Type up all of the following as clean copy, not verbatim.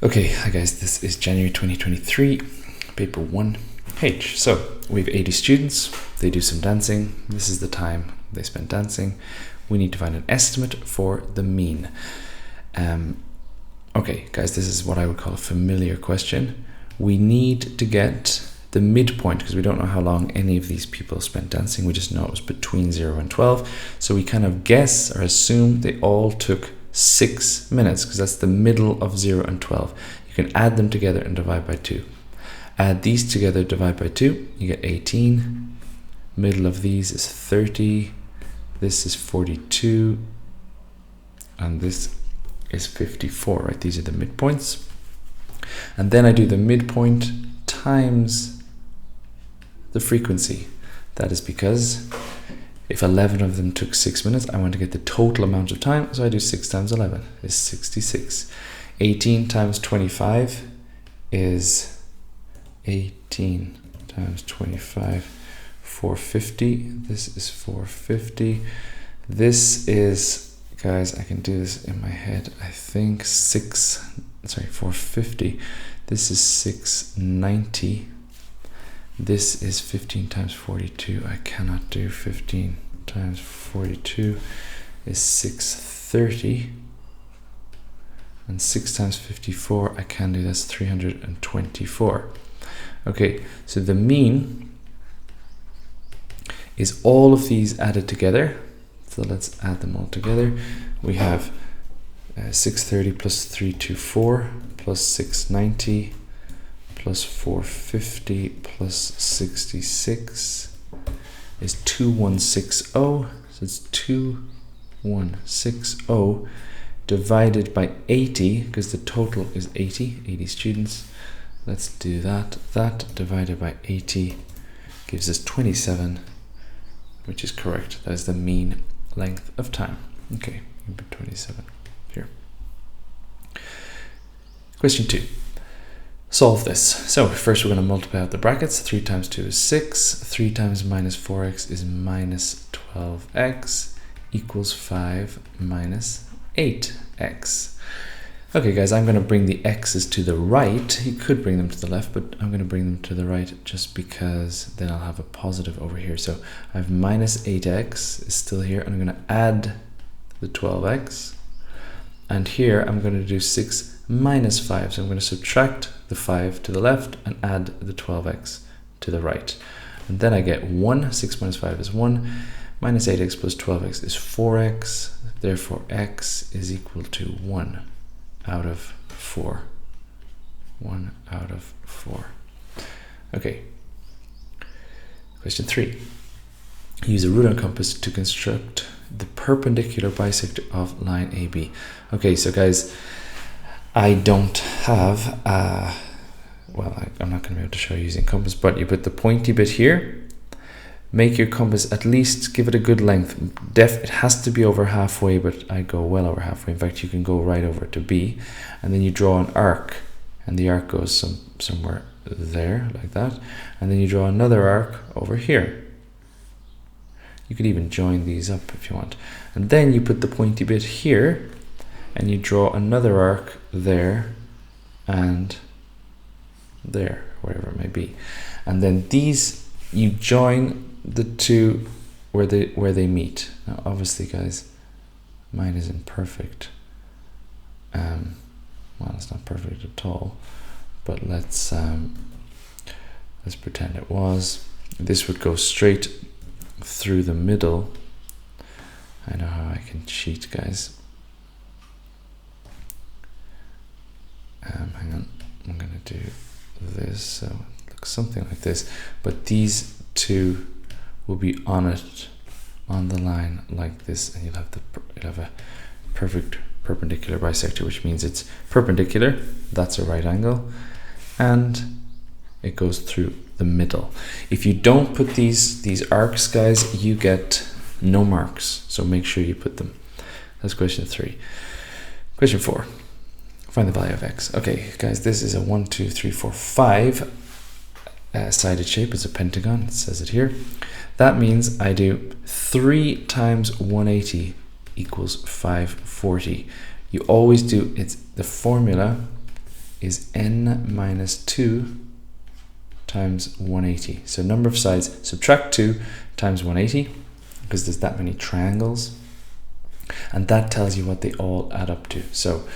Okay, hi guys, this is January 2023, paper 1H. So we have 80 students, they do some dancing. This is the time they spend dancing. We need to find an estimate for the mean. Okay, guys, this is what I would call a familiar question. We need to get the midpoint because we don't know how long any of these people spent dancing. We just know it was between 0 and 12. So we kind of guess or assume they all took 6 minutes because that's the middle of 0 and 12. You can add them together and divide by 2. Add these together, divide by 2, you get 18. Middle of these is 30. This is 42. And this is 54, right? These are the midpoints. And then I do the midpoint times the frequency. That is because if 11 of them took 6 minutes, I want to get the total amount of time, so I do 6 times 11 is 66. 18 times 25 is 18 times 25, 450. This is 450. This is, guys, I can do this in my head, I think 450. This is 690. This is 15 times 42. I cannot do 15 times 42 is 630. And 6 times 54, I can do, that's 324. Okay, so the mean is all of these added together. So let's add them all together. We have 630 plus 324 plus 690 plus 450 plus 66 is 2160. So it's 2160 divided by 80 because the total is 80 students. Let's do that. That divided by 80 gives us 27, which is correct. That is the mean length of time. Okay, 27 here. Question 2. Solve this. So first we're going to multiply out the brackets. 3 times 2 is 6. 3 times minus 4x is minus 12x equals 5 minus 8x. Okay guys, I'm going to bring the x's to the right. You could bring them to the left, but I'm going to bring them to the right just because then I'll have a positive over here. So I have minus 8x is still here, and I'm going to add the 12x. And here I'm going to do 6 minus 5. So I'm going to subtract the 5 to the left and add the 12x to the right. And then I get 1. 6 minus 5 is 1. Minus 8x plus 12x is 4x. Therefore, x is equal to 1 out of 4. 1 out of 4. Okay. Question 3. Use a ruler and compass to construct the perpendicular bisector of line AB. Okay, so guys, I don't have, well, I'm not going to be able to show you using compass, but you put the pointy bit here. Make your compass, at least give it a good length. It has to be over halfway, but I go well over halfway. In fact, you can go right over to B, and then you draw an arc, and the arc goes somewhere there, like that. And then you draw another arc over here. You could even join these up if you want. And then you put the pointy bit here, and you draw another arc there, and there, wherever it may be. And then these, you join the two where they meet. Now obviously guys, mine isn't perfect. Well, it's not perfect at all, but let's pretend it was. This would go straight through the middle. I know how I can cheat, guys. Hang on, I'm gonna do this, so it looks something like this, but these two will be on the line like this, and you'll have a perfect perpendicular bisector, which means it's perpendicular, that's a right angle, and it goes through the middle. If you don't put these arcs, guys, you get no marks, so make sure you put them. That's question 3. Question 4. Find the value of x. Okay, guys, this is a 1, 2, 3, 4, 5 sided shape. It's a pentagon. It says it here. That means I do 3 times 180 equals 540. You always do, it's the formula is n minus 2 times 180. So number of sides, subtract 2 times 180, because there's that many triangles. And that tells you what they all add up to. So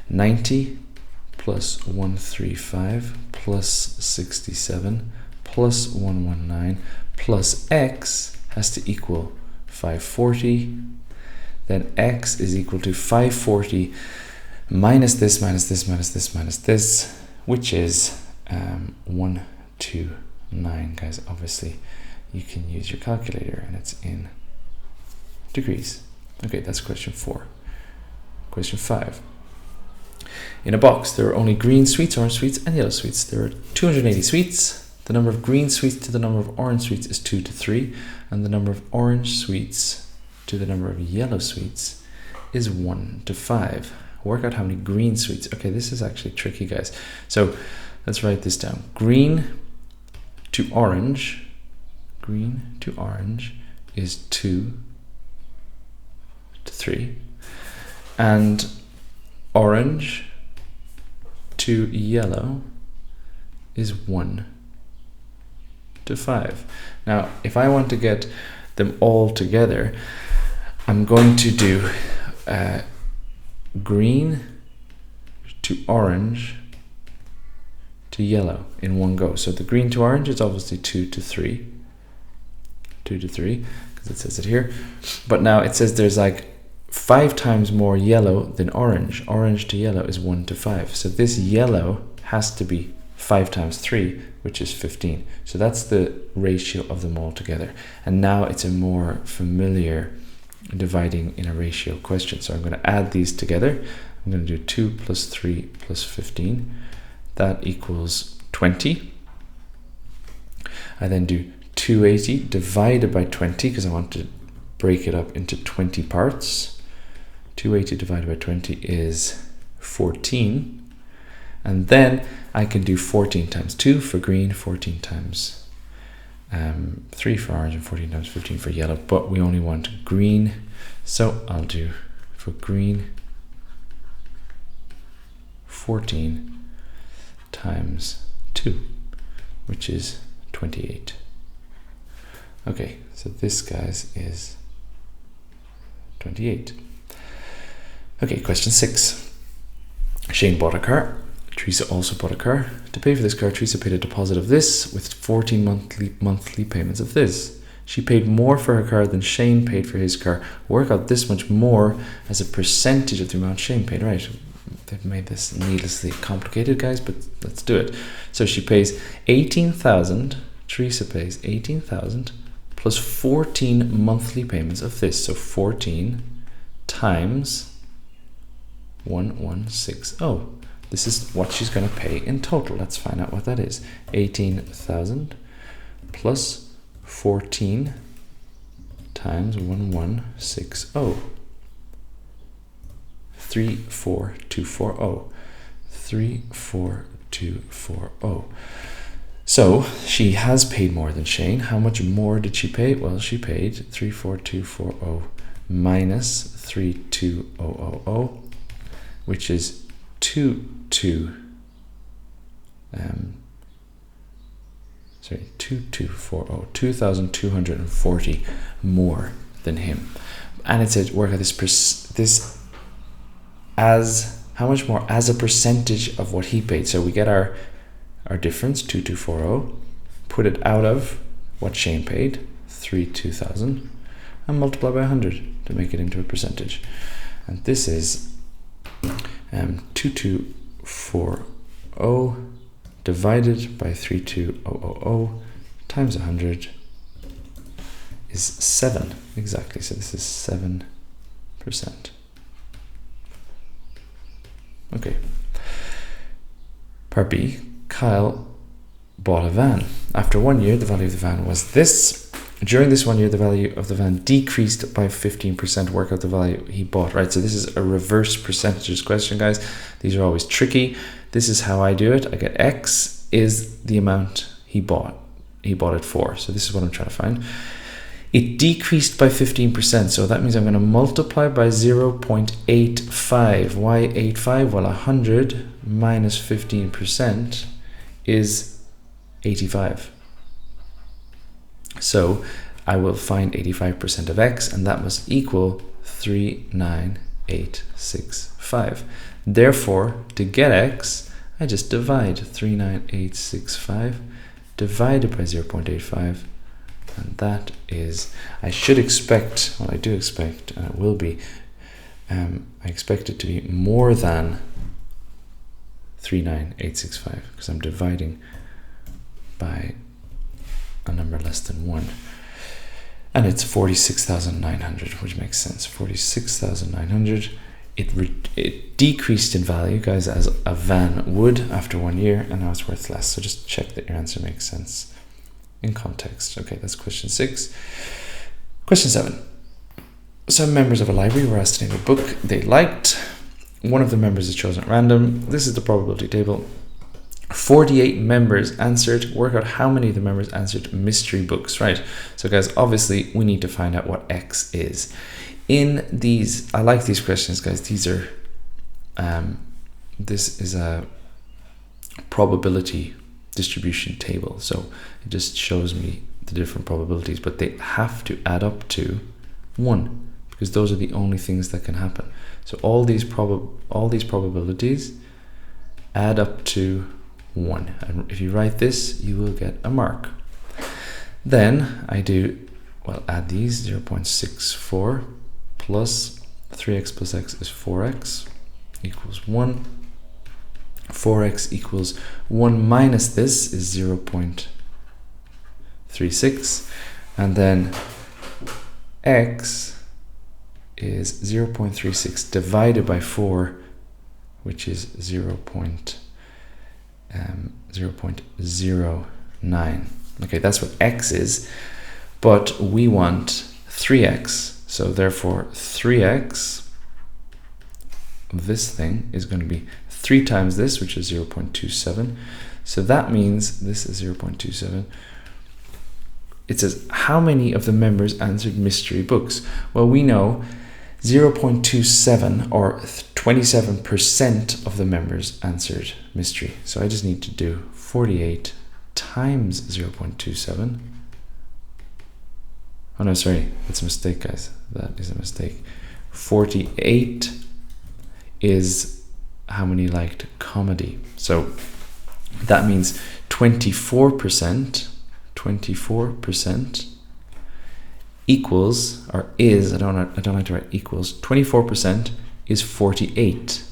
90 plus 135 plus 67 plus 119 plus x has to equal 540. Then x is equal to 540 minus this, minus this, minus this, minus this, which is 129, guys. Obviously, you can use your calculator, and it's in degrees. Okay, that's question 4. Question 5. In a box, there are only green sweets, orange sweets, and yellow sweets. There are 280 sweets. The number of green sweets to the number of orange sweets is 2 to 3, and the number of orange sweets to the number of yellow sweets is 1 to 5. Work out how many green sweets. Okay, this is actually tricky, guys. So let's write this down. Green to orange is 2 to 3, and orange to yellow is 1 to 5. Now, if I want to get them all together, I'm going to do green to orange to yellow in one go. So the green to orange is obviously 2 to 3, because it says it here. But now it says there's like 5 times more yellow than orange. Orange to yellow is 1 to 5. So this yellow has to be 5 times 3, which is 15. So that's the ratio of them all together. And now it's a more familiar dividing in a ratio question. So I'm going to add these together. I'm going to do 2 plus 3 plus 15. That equals 20. I then do 280 divided by 20, because I want to break it up into 20 parts. 280 divided by 20 is 14. And then I can do 14 times 2 for green, 14 times 3 for orange, and 14 times 15 for yellow. But we only want green. So I'll do for green 14 times 2, which is 28. Okay, so this, guys, is 28. Okay, question 6. Shane bought a car. Teresa also bought a car. To pay for this car, Teresa paid a deposit of this with 14 monthly payments of this. She paid more for her car than Shane paid for his car. Work out this much more as a percentage of the amount Shane paid. Right, they've made this needlessly complicated, guys, but let's do it. So she pays 18,000. Teresa pays 18,000 plus 14 monthly payments of this. So 14 times 1160. This is what she's going to pay in total. Let's find out what that is. 18,000 plus 14 times 1160. 34240. 34240. So she has paid more than Shane. How much more did she pay? Well, she paid 34240 minus 32000, which is 2,240 more than him. And it says work out this as how much more as a percentage of what he paid. So we get our difference, 2,240, put it out of what Shane paid, 32,000, and multiply by 100 to make it into a percentage. And this is 2,240 divided by 32000 times 100 is 7 exactly. So this is 7%. Okay. Part B. Kyle bought a van. After 1 year, the value of the van was this. During this 1 year, the value of the van decreased by 15%. Work out the value he bought, right? So this is a reverse percentages question, guys. These are always tricky. This is how I do it. I get X is the amount he bought. He bought it for. So this is what I'm trying to find. It decreased by 15%, so that means I'm going to multiply by 0.85. Why 85? Well, 100 minus 15% is 85. So I will find 85% of x, and that must equal 39865. Therefore, to get x, I just divide 39865 divided by 0.85, and that is, I should expect, well, I do expect, and it will be, I expect it to be more than 39865, because I'm dividing by a number less than 1. And it's 46,900, which makes sense. 46,900. It decreased in value, guys, as a van would after 1 year, and now it's worth less. So just check that your answer makes sense in context. Okay, that's question 6. Question 7. Some members of a library were asked to name a book they liked. One of the members is chosen at random. This is the probability table. 48 members answered. Work out how many of the members answered mystery books, right? So guys, obviously we need to find out what x is. In these, I like these questions, guys. These are, this is a probability distribution table. So it just shows me the different probabilities, but they have to add up to 1, because those are the only things that can happen. So all these probabilities add up to 1. And if you write this, you will get a mark. Then I do, well, add these, 0.64 plus 3x plus x is 4x equals 1. 4x equals 1 minus this is 0.36. And then x is 0.36 divided by 4, which is 0.09. Okay, that's what x is, but we want 3x. So therefore 3x of this thing is going to be 3 times this, which is 0.27. So that means this is 0.27. It says, how many of the members answered mystery books? Well, we know 0.27 or 27% of the members answered mystery. So I just need to do 48 times 0.27. Oh no, sorry, that's a mistake, guys. That is a mistake. 48 is how many liked comedy. So that means 24% equals, or is, I don't like to write equals, 24% is 48.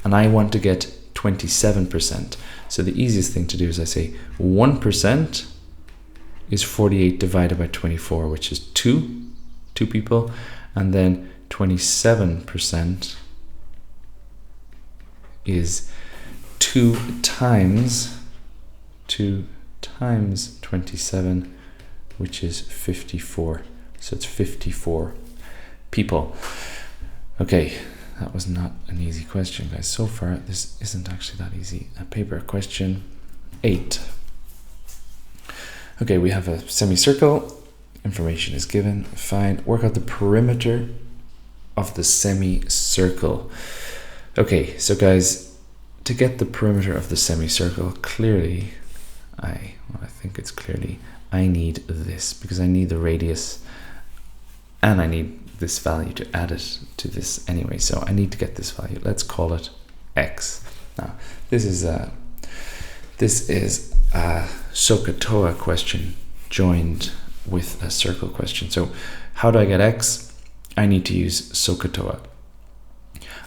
And I want to get 27%. So the easiest thing to do is I say 1% is 48 divided by 24, which is 2 people, and then 27% is 2 times 27, which is 54. So it's 54 people. Okay, that was not an easy question, guys. So far, this isn't actually that easy. A paper question 8. Okay, we have a semicircle. Information is given. Fine. Work out the perimeter of the semicircle. Okay, so guys, to get the perimeter of the semicircle, clearly, I need this, because I need the radius and I need this value to add it to this anyway. So I need to get this value. Let's call it x. Now, this is a SOHCAHTOA question joined with a circle question. So how do I get x? I need to use SOHCAHTOA.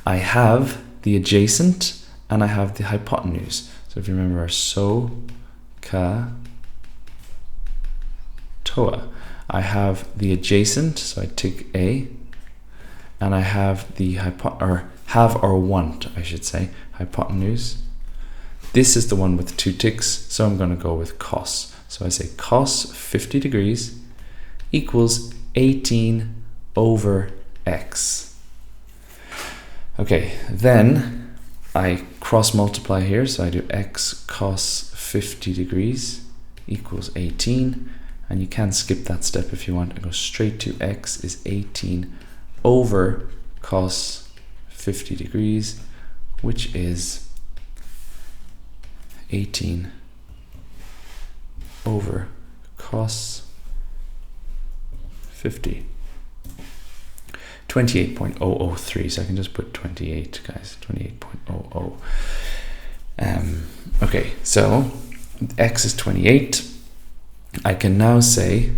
I have the adjacent and I have the hypotenuse. So if you remember our SOHCAHTOA, I have the adjacent, so I tick A, and I have the hypotenuse. This is the one with 2 ticks, so I'm going to go with cos. So I say cos 50 degrees equals 18 over x. Okay, then I cross multiply here, so I do x cos 50 degrees equals 18, and you can skip that step if you want and go straight to x is 18 over cos 50 degrees, which is 18 over cos 50. 28.003, so I can just put 28, guys, 28.00. Okay, so x is 28. I can now say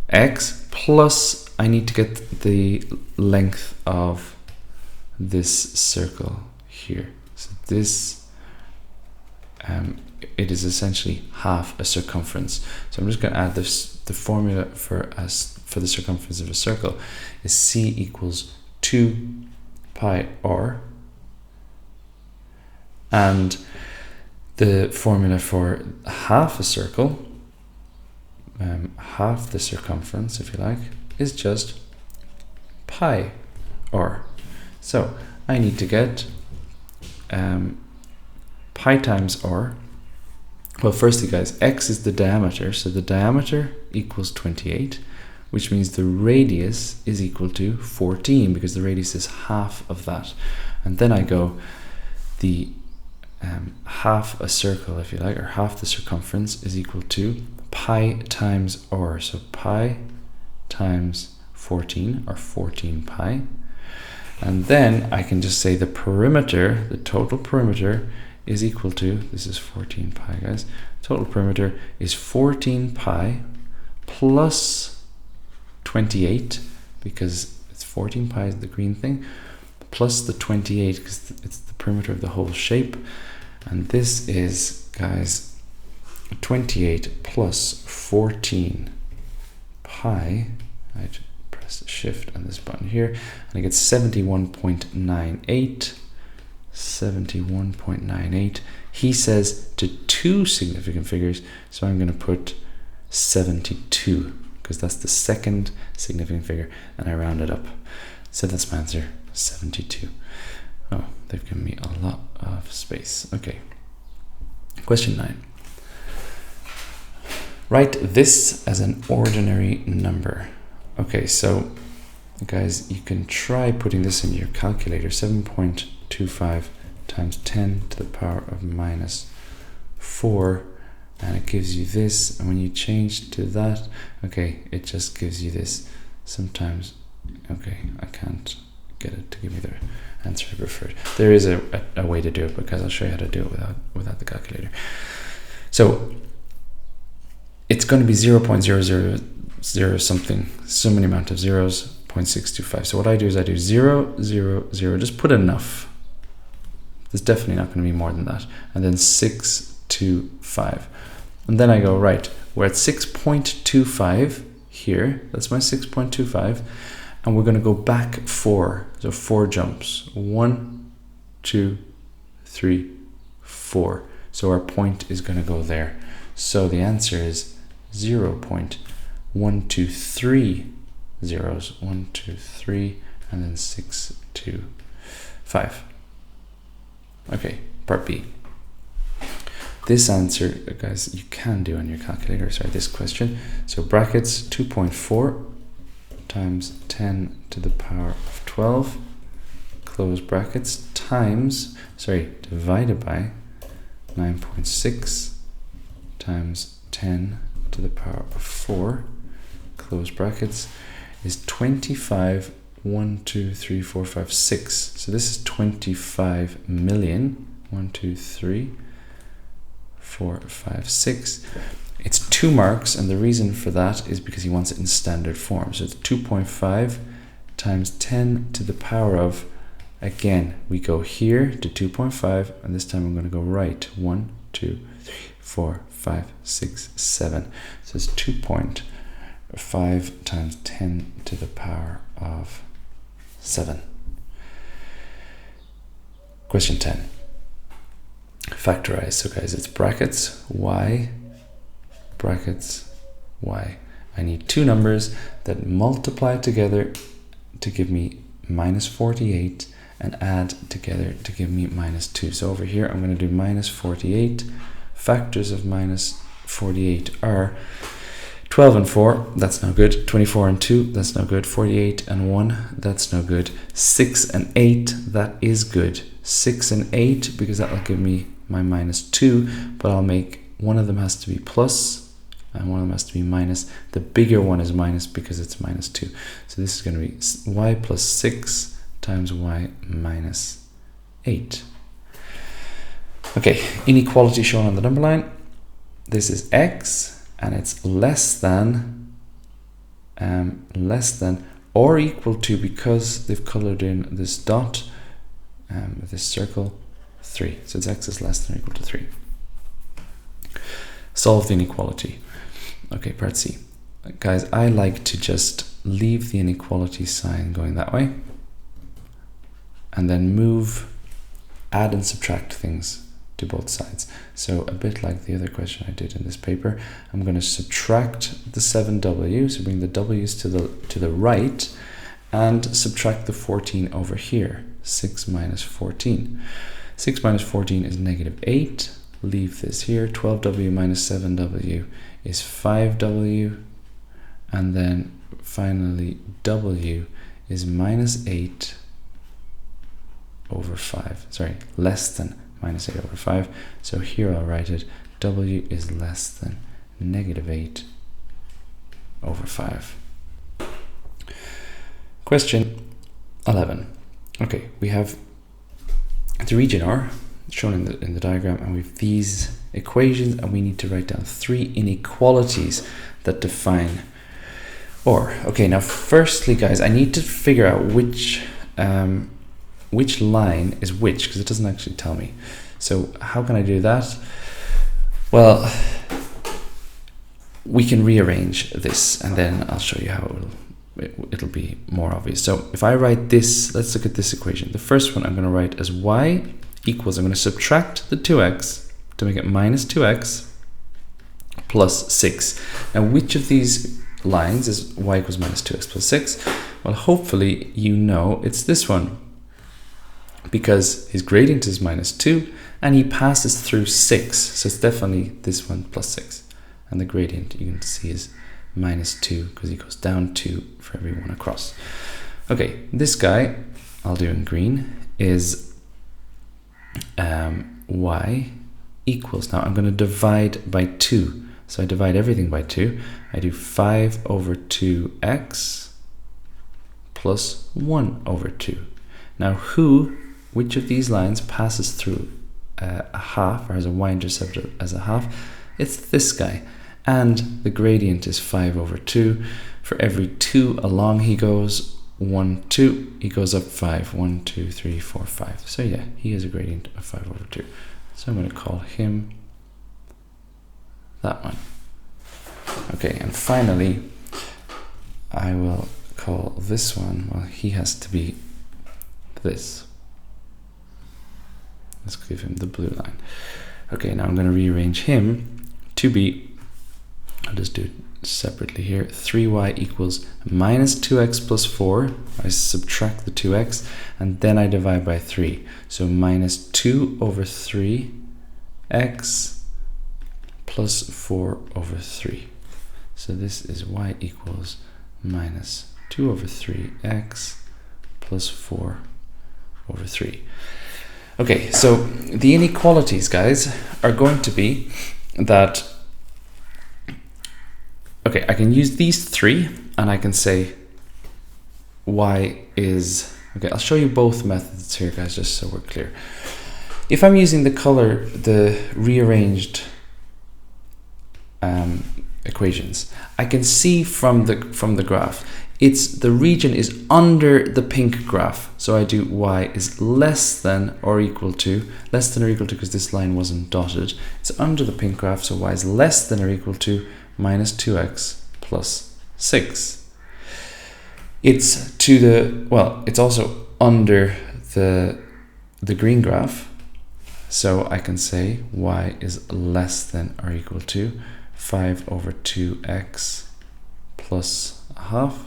x plus, I need to get the length of this circle here. So this, it is essentially half a circumference. So I'm just going to add this. The formula for the circumference of a circle is c equals 2 pi r, and the formula for half a circle, half the circumference, if you like, is just pi r. So I need to get pi times r. Well, firstly, guys, x is the diameter, so the diameter equals 28, which means the radius is equal to 14, because the radius is half of that. And then I go the half a circle, if you like, or half the circumference is equal to pi times r. So pi times 14, or 14 pi. And then I can just say the perimeter, the total perimeter, is equal to, this is 14 pi, guys, total perimeter is 14 pi plus 28, because it's 14 pi is the green thing, plus the 28, because it's the perimeter of the whole shape. And this is, guys, 28 plus 14 pi. I press shift on this button here, and I get 71.98. 71.98. He says to two significant figures, so I'm going to put 72, because that's the second significant figure, and I round it up. So that's my answer, 72. Oh, they've given me a lot of space. Okay. Question 9. Write this as an ordinary number. Okay, so guys, you can try putting this in your calculator. 7.25 times 10 to the power of minus 4, and it gives you this. And when you change to that, okay, it just gives you this. Sometimes, okay, I can't get it to give me the answer I preferred. There is a way to do it, because I'll show you how to do it without the calculator. So it's going to be 0.000 something, so many amount of zeros, 0.625. So what I do is I do 0, 0, 0, just put enough. There's definitely not going to be more than that. And then 625. And then I go, right, we're at 6.25 here. That's my 6.25. And we're going to go back 4. So 4 jumps. 1, 2, 3, 4. So our point is going to go there. So the answer is 0.123 zeros. 1, 2, 3, and then 6, 2, 5. Okay, part B. This answer, guys, you can do on your calculator. Sorry, this question. So brackets 2.4 times 10 to the power of 12, close brackets, divided by 9.6 times 10 to the power of 4, close brackets, is 25, 1, 2, 3, 4, 5, 6. So this is 25 million. 1, 2, 3, 4, 5, 6. It's 2 marks, and the reason for that is because he wants it in standard form. So it's 2.5 times 10 to the power of, again, we go here to 2.5, and this time I'm going to go right. 1, 2, 3, 4, 5, 6, 7. So it's 2.5 times 10 to the power of 7. Question 10. Factorize. So guys, it's brackets y, brackets y. I need 2 numbers that multiply together to give me minus 48 and add together to give me minus 2. So over here I'm going to do minus 48. Factors of minus 48 are 12 and 4, that's no good. 24 and 2, that's no good. 48 and 1, that's no good. 6 and 8, that is good. 6 and 8, because that will give me my minus 2, but I'll make one of them has to be plus and one of them has to be minus. The bigger one is minus because it's minus 2. So this is going to be y plus 6 times y minus 8. Okay, inequality shown on the number line. This is x, and it's less than or equal to, because they've colored in this dot, this circle, 3. So it's x is less than or equal to 3. Solve the inequality. Okay, part C. Guys, I like to just leave the inequality sign going that way, and then move, add and subtract things to both sides. So a bit like the other question I did in this paper, I'm going to subtract the 7w, so bring the w's to the right, and subtract the 14 over here. 6 minus 14. 6 minus 14 is negative 8. Leave this here. 12w minus 7w is 5w, and then finally w is minus 8 over 5. Sorry, less than minus 8 over 5. So here I'll write it, w is less than negative 8 over 5. Question 11. Okay, we have the region R shown in the diagram, and we have these equations, and we need to write down 3 inequalities that define or. Okay, now firstly, guys, I need to figure out which line is which, because it doesn't actually tell me. So how can I do that? Well, we can rearrange this, and then I'll show you how it'll be more obvious. So if I write this, let's look at this equation. The first one I'm going to write as y equals, I'm going to subtract the 2x to make it minus 2x plus 6. Now which of these lines is y equals minus 2x plus 6? Well, hopefully you know it's this one, because his gradient is minus 2 and he passes through 6, so it's definitely this one plus 6, and the gradient you can see is minus 2 because he goes down 2 for every one across. Okay, this guy I'll do in green is y equals, now I'm going to divide by 2, so I divide everything by 2. I do 5 over 2x plus 1 over 2. Now which of these lines passes through a half, or has a y-intercept as a half? It's this guy, and the gradient is 5 over 2. For every 2 along he goes, 1, 2, he goes up 5, 1, 2, 3, 4, 5. So yeah, he has a gradient of 5 over 2. So I'm going to call him that one. Okay, and finally, I will call this one, well, he has to be this. Let's give him the blue line. Okay, now I'm going to rearrange him to be, I'll just do it separately here, 3y equals minus 2x plus 4. I subtract the 2x, and then I divide by 3. So minus 2 over 3x plus 4 over 3. So this is y equals minus 2 over 3x plus 4 over 3. Okay, so the inequalities, guys, are going to be that, okay, I can use these 3 and I can say y is, okay, I'll show you both methods here, guys, just so we're clear. If I'm using the rearranged equations, I can see from the graph, the region is under the pink graph. So I do y is less than or equal to because this line wasn't dotted. It's under the pink graph, so y is less than or equal to minus 2x plus 6. It's it's also under the green graph, so I can say y is less than or equal to 5 over 2x plus a half.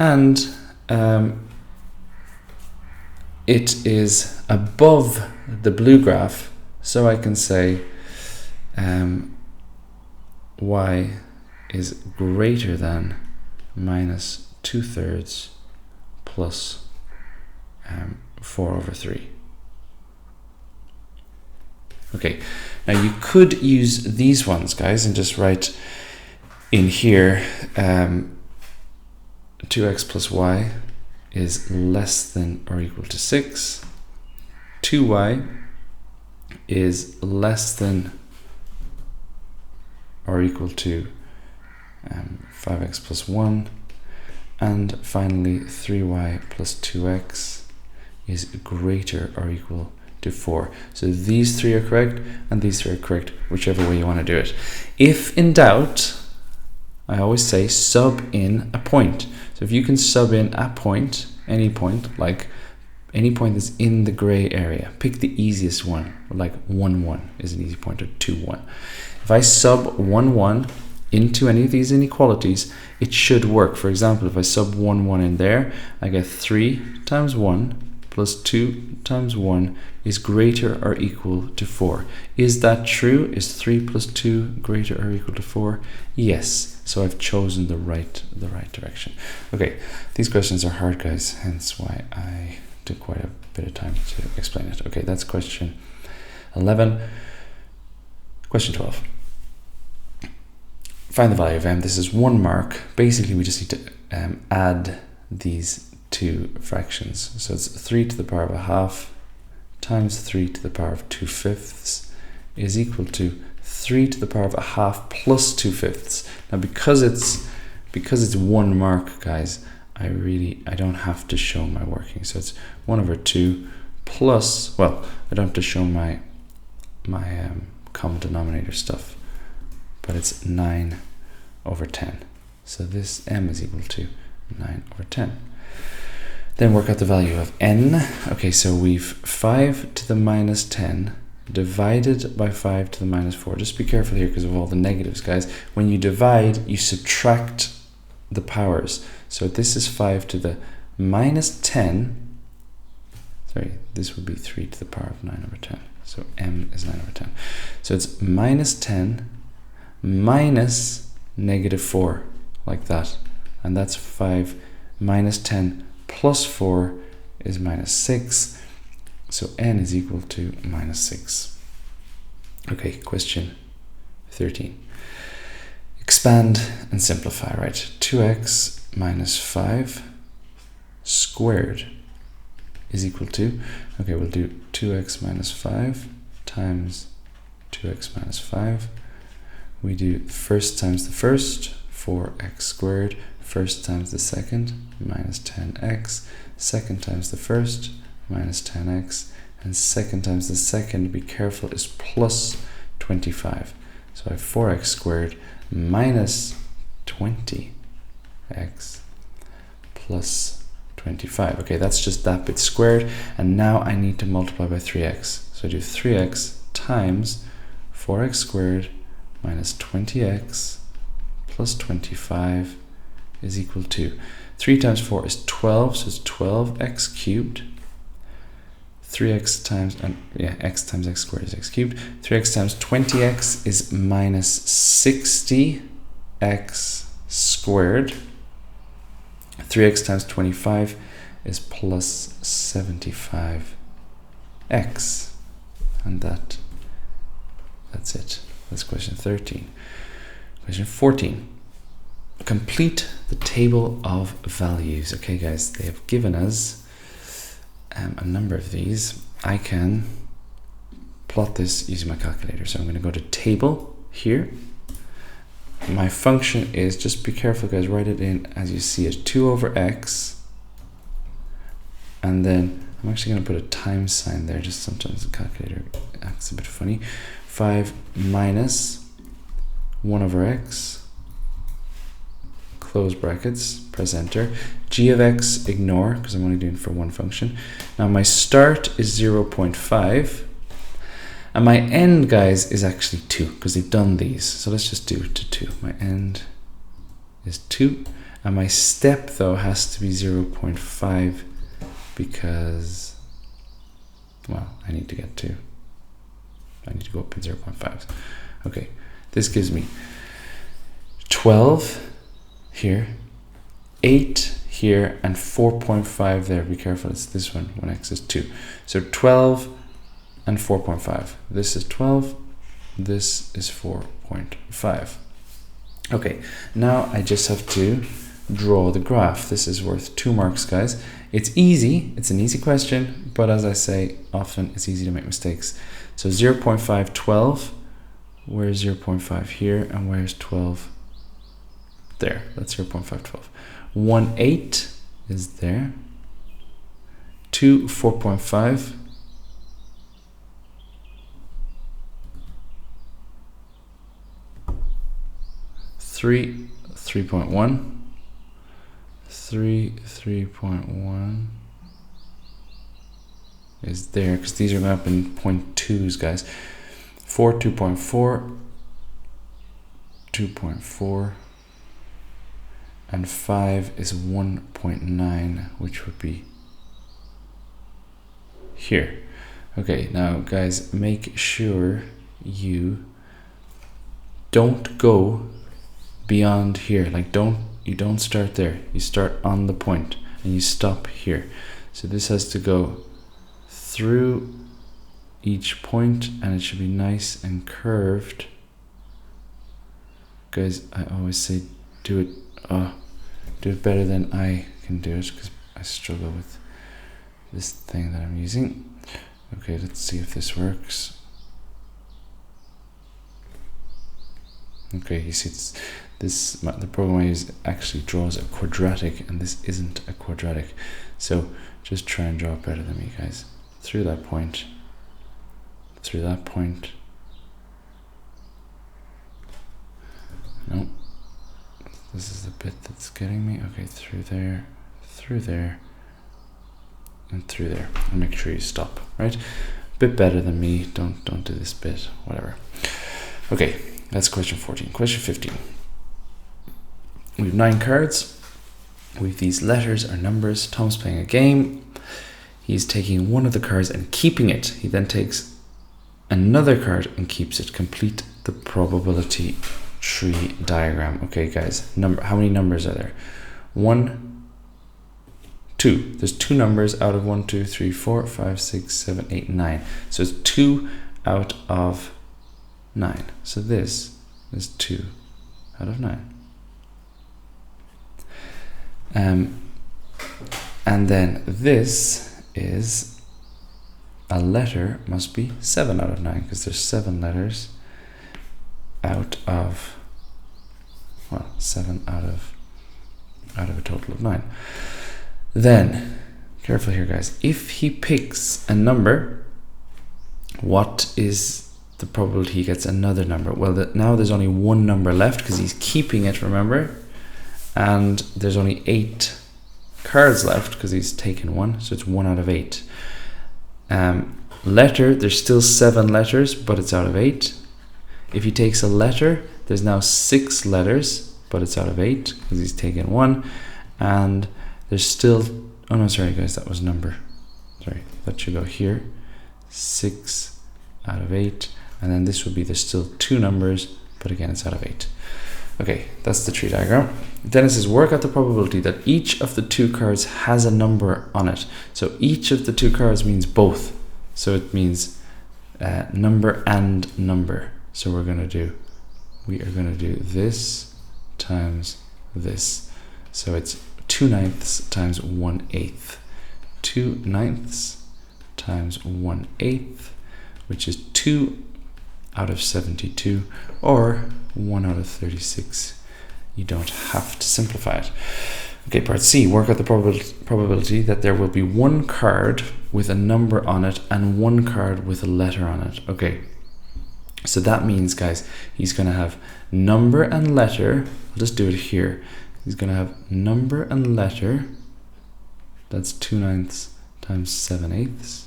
And it is above the blue graph, so I can say y is greater than minus 2/3 plus 4/3. Okay, now you could use these ones, guys, and just write in here 2x plus y is less than or equal to 6. 2y is less than or equal to 5x plus 1. And finally, 3y plus 2x is greater or equal to 4. So these three are correct, and these three are correct, whichever way you want to do it. If in doubt, I always say sub in a point. So if you can sub in a point, any point, like any point that's in the gray area, pick the easiest one, like 1, 1 is an easy point, or 2, 1. If I sub 1, 1 into any of these inequalities, it should work. For example, if I sub 1, 1 in there, I get 3 times 1 plus 2 times 1 is greater or equal to 4. Is that true? Is 3 plus 2 greater or equal to 4? Yes. So I've chosen the right direction. Okay, these questions are hard, guys, hence why I took quite a bit of time to explain it. Okay, that's question 11. Question 12. Find the value of m. This is 1 mark. Basically, we just need to add these two fractions. So it's 3 to the power of a half times 3 to the power of 2/5 is equal to 3 to the power of a half plus 2/5. Now, because it's 1 mark, guys, I don't have to show my working. So it's 1/2 plus, well, I don't have to show my common denominator stuff, but it's 9/10. So this m is equal to 9/10. Then work out the value of n. Okay, so we've 5 to the minus 10 divided by 5 to the minus 4. Just be careful here because of all the negatives, guys. When you divide, you subtract the powers. So this is 5 to the minus 10. Sorry, this would be 3 to the power of 9/10. So m is 9/10. So it's minus 10 minus negative 4, like that. And that's 5 minus 10 plus 4 is minus 6. So n is equal to minus 6. Okay, question 13. Expand and simplify, right? 2x minus 5 squared is equal to, okay, we'll do 2x minus 5 times 2x minus 5. We do first times the first, 4x squared, first times the second, minus 10x, second times the first, minus 10x, and second times the second, be careful, is plus 25. So I have 4x squared minus 20x plus 25. Okay, that's just that bit squared, and now I need to multiply by 3x. So I do 3x times 4x squared minus 20x plus 25 is equal to 3 times 4 is 12, so it's 12x cubed. 3x times, x times x squared is x cubed. 3x times 20x is minus 60x squared. 3x times 25 is plus 75x. And that's it. That's question 13. Question 14. Complete the table of values. Okay, guys, they have given us a number of these. I can plot this using my calculator. So I'm going to go to table here. My function is, just be careful, guys, write it in as you see it, 2 over x. And then I'm actually going to put a times sign there, just sometimes the calculator acts a bit funny. 5 minus 1 over x, close brackets, press enter. G of x, ignore, because I'm only doing for one function. Now my start is 0.5, and my end, guys, is actually 2, because they've done these. So let's just do it to 2. My end is 2, and my step, though, has to be 0.5, because, well, I need to go up in 0.5. Okay, this gives me 12 here, 8 here, and 4.5 there. Be careful, it's this one when x is 2. So 12 and 4.5. This is 12, this is 4.5. Okay, now I just have to draw the graph. This is worth 2 marks, guys. It's easy, it's an easy question, but as I say, often it's easy to make mistakes. So 0.5, 12, where's 0.5 here, and where's 12? There, that's 0.5, 12. 1, 8 is there. 2, 4.5. 3, 3.1. 3, 3.1 is there, because these are going up in 0.2s, guys. 4, 2.4, 2.4, and 5 is 1.9, which would be here. Okay, now guys, make sure you don't go beyond here. Like, you don't start there. You start on the point and you stop here. So this has to go through each point, and it should be nice and curved. Guys, I always say do it better than I can do it, because I struggle with this thing that I'm using. Okay, let's see if this works. Okay, you see the program I use actually draws a quadratic, and this isn't a quadratic. So just try and draw it better than me, guys. Through that point, through that point. No, this is the bit that's getting me. Okay, through there, and through there. And make sure you stop, right? Bit better than me. Don't do this bit, whatever. Okay, that's question 14. Question 15. We have 9 cards. We have these letters or numbers. Tom's playing a game. He's taking one of the cards and keeping it. He then takes another card and keeps it. Complete the probability tree diagram. Okay, guys, how many numbers are there? 1, 2. There's 2 numbers out of 1, 2, 3, 4, 5, 6, 7, 8, 9. So it's 2 out of 9. So this is 2 out of 9. And then this is a letter must be 7 out of 9, because there's 7 letters out of, well, 7 out of a total of 9. Then, careful here, guys. If he picks a number, what is the probability he gets another number? Well, now there's only 1 number left because he's keeping it, remember? And there's only 8 cards left because he's taken 1, so it's 1 out of 8. Letter, there's still 7 letters, but it's out of 8. If he takes a letter, there's now 6 letters, but it's out of 8 because he's taken 1. And there's still, oh no, sorry guys, that was number. Sorry, that should go here. 6 out of 8. And then this would be, there's still 2 numbers, but again, it's out of 8. Okay, that's the tree diagram. Then it says work out the probability that each of the 2 cards has a number on it. So each of the 2 cards means both. So it means number and number. So we are going to do this times this. So it's 2/9 times 1/8. 2/9 times 1/8, which is 2 out of 72, or 1 out of 36. You don't have to simplify it. Okay, part C, work out the probability that there will be 1 card with a number on it and 1 card with a letter on it. Okay, so that means, guys, he's going to have number and letter. I'll just do it here. He's going to have number and letter. That's 2/9 times 7/8.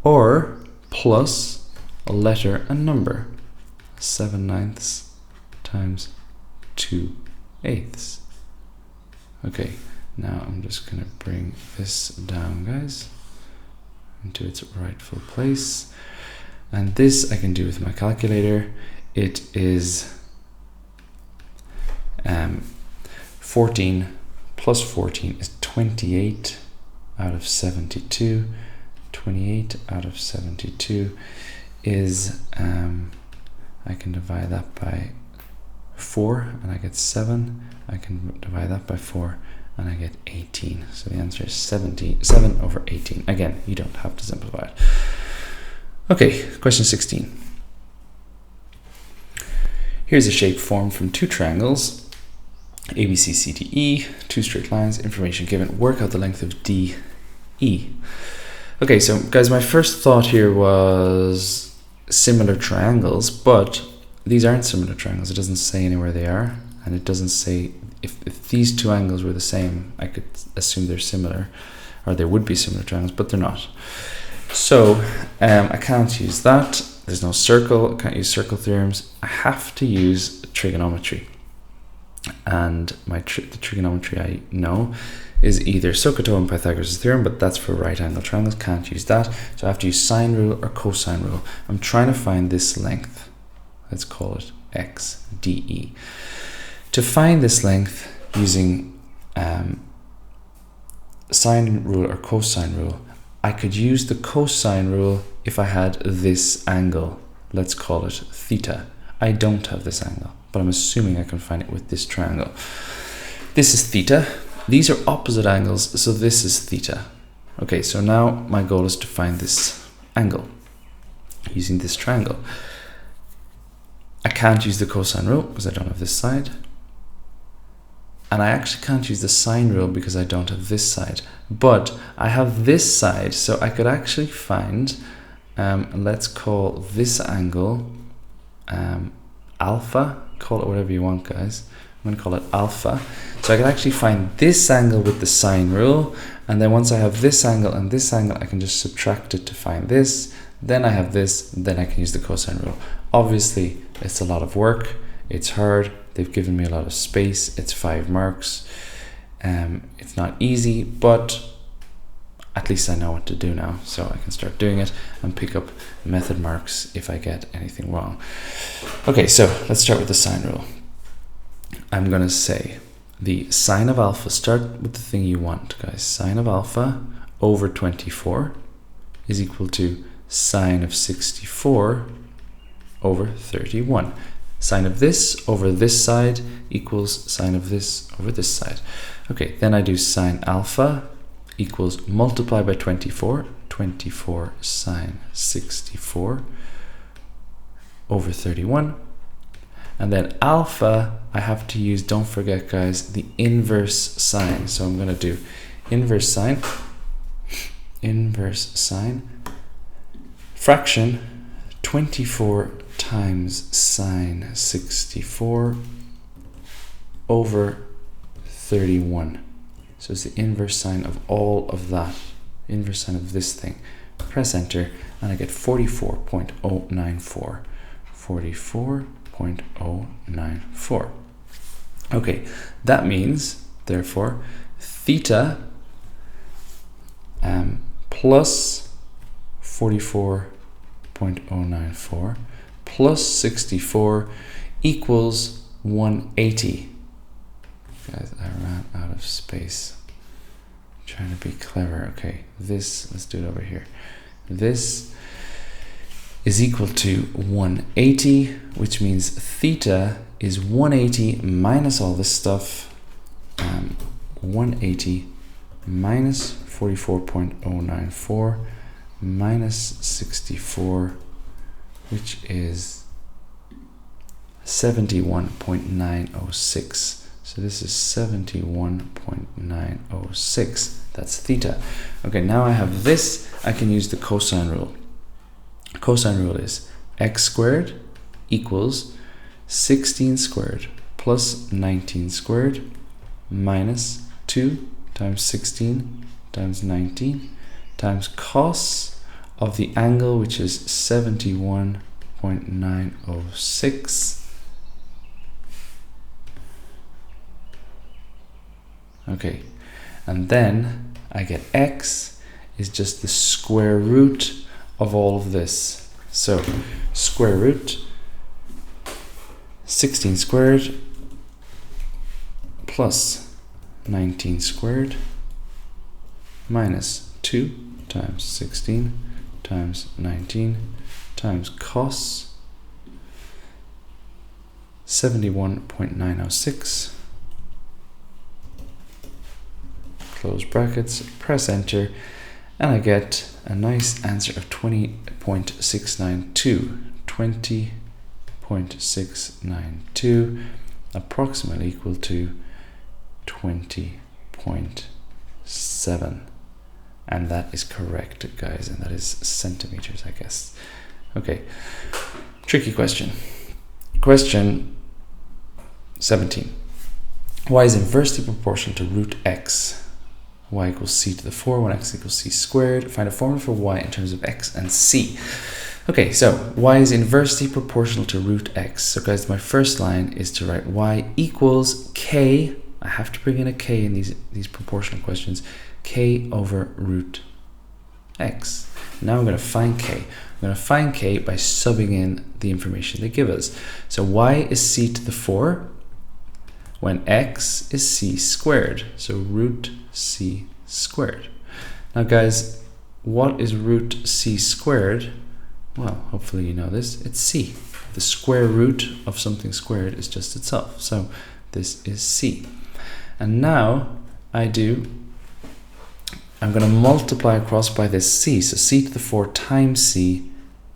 Or plus a letter and number. 7/9 times 2/8. Okay, now I'm just going to bring this down, guys, into its rightful place. And this I can do with my calculator. It is 14 plus 14 is 28 out of 72. 28 out of 72 is, I can divide that by 4 and I get 7. I can divide that by 4 and I get 18. So the answer is 7 over 18. Again, you don't have to simplify it. Okay, question 16. Here's a shape formed from two triangles, ABC, CDE, two straight lines, information given. Work out the length of DE. Okay, so guys, my first thought here was similar triangles, but these aren't similar triangles. It doesn't say anywhere they are, and it doesn't say if these two angles were the same, I could assume they're similar, or they would be similar triangles, but they're not. So I can't use that. There's no circle. I can't use circle theorems. I have to use trigonometry, and the trigonometry I know is either SOHCAHTOA and Pythagoras' theorem, but that's for right angle triangles. Can't use that. So I have to use sine rule or cosine rule. I'm trying to find this length. Let's call it x dE. To find this length using sine rule or cosine rule, I could use the cosine rule if I had this angle. Let's call it theta. I don't have this angle, but I'm assuming I can find it with this triangle. This is theta. These are opposite angles, so this is theta. Okay, so now my goal is to find this angle using this triangle. I can't use the cosine rule because I don't have this side. And I actually can't use the sine rule because I don't have this side. But I have this side, so I could actually find, let's call this angle alpha. Call it whatever you want, guys. I'm going to call it alpha. So I can actually find this angle with the sine rule, and then once I have this angle and this angle, I can just subtract it to find this. Then I have this, then I can use the cosine rule. Obviously, it's a lot of work. It's hard. They've given me a lot of space. It's 5 marks. It's not easy, but at least I know what to do now, so I can start doing it and pick up method marks if I get anything wrong. Okay, so let's start with the sine rule. I'm going to say the sine of alpha, start with the thing you want, guys. Sine of alpha over 24 is equal to sine of 64 over 31. Sine of this over this side equals sine of this over this side. Okay, then I do sine alpha equals multiply by 24, 24 sine 64 over 31. And then alpha, I have to use, don't forget guys, the inverse sine. So I'm going to do inverse sine, fraction 24 times sine 64 over 31. So it's the inverse sine of all of that, inverse sine of this thing. Press enter and I get 44.094. 44.094. Okay, that means, therefore, theta plus 44.094 plus 64 equals 180. Guys, I ran out of space. I'm trying to be clever. Okay, let's do it over here. This is equal to 180, which means theta is 180 minus all this stuff. 180 minus 44.094 minus 64, which is 71.906. So this is 71.906. That's theta. Okay, now I have this. I can use the cosine rule. Cosine rule is x squared equals 16 squared plus 19 squared minus 2 times 16 times 19 times cos of the angle, which is 71.906. Okay, and then I get x is just the square root of all of this. So square root 16 squared plus 19 squared minus 2 times 16 times 19 times cos 71.906, close brackets, press enter, and I get a nice answer of 20.692. 20.692, approximately equal to 20.7. And that is correct, guys, and that is centimeters, I guess. Okay, tricky question. Question 17. Y is inversely proportional to root x. Y equals c to the 4 when x equals c squared. Find a formula for y in terms of x and c. Okay, so y is inversely proportional to root x. So guys, my first line is to write y equals k. I have to bring in a k in these proportional questions. K over root x. Now I'm going to find k. I'm going to find k by subbing in the information they give us. So y is c to the 4 when x is c squared. So root c squared. Now guys, what is root c squared? Well, hopefully you know this. It's c. The square root of something squared is just itself. So this is c. And now I'm going to multiply across by this c. So c to the 4 times c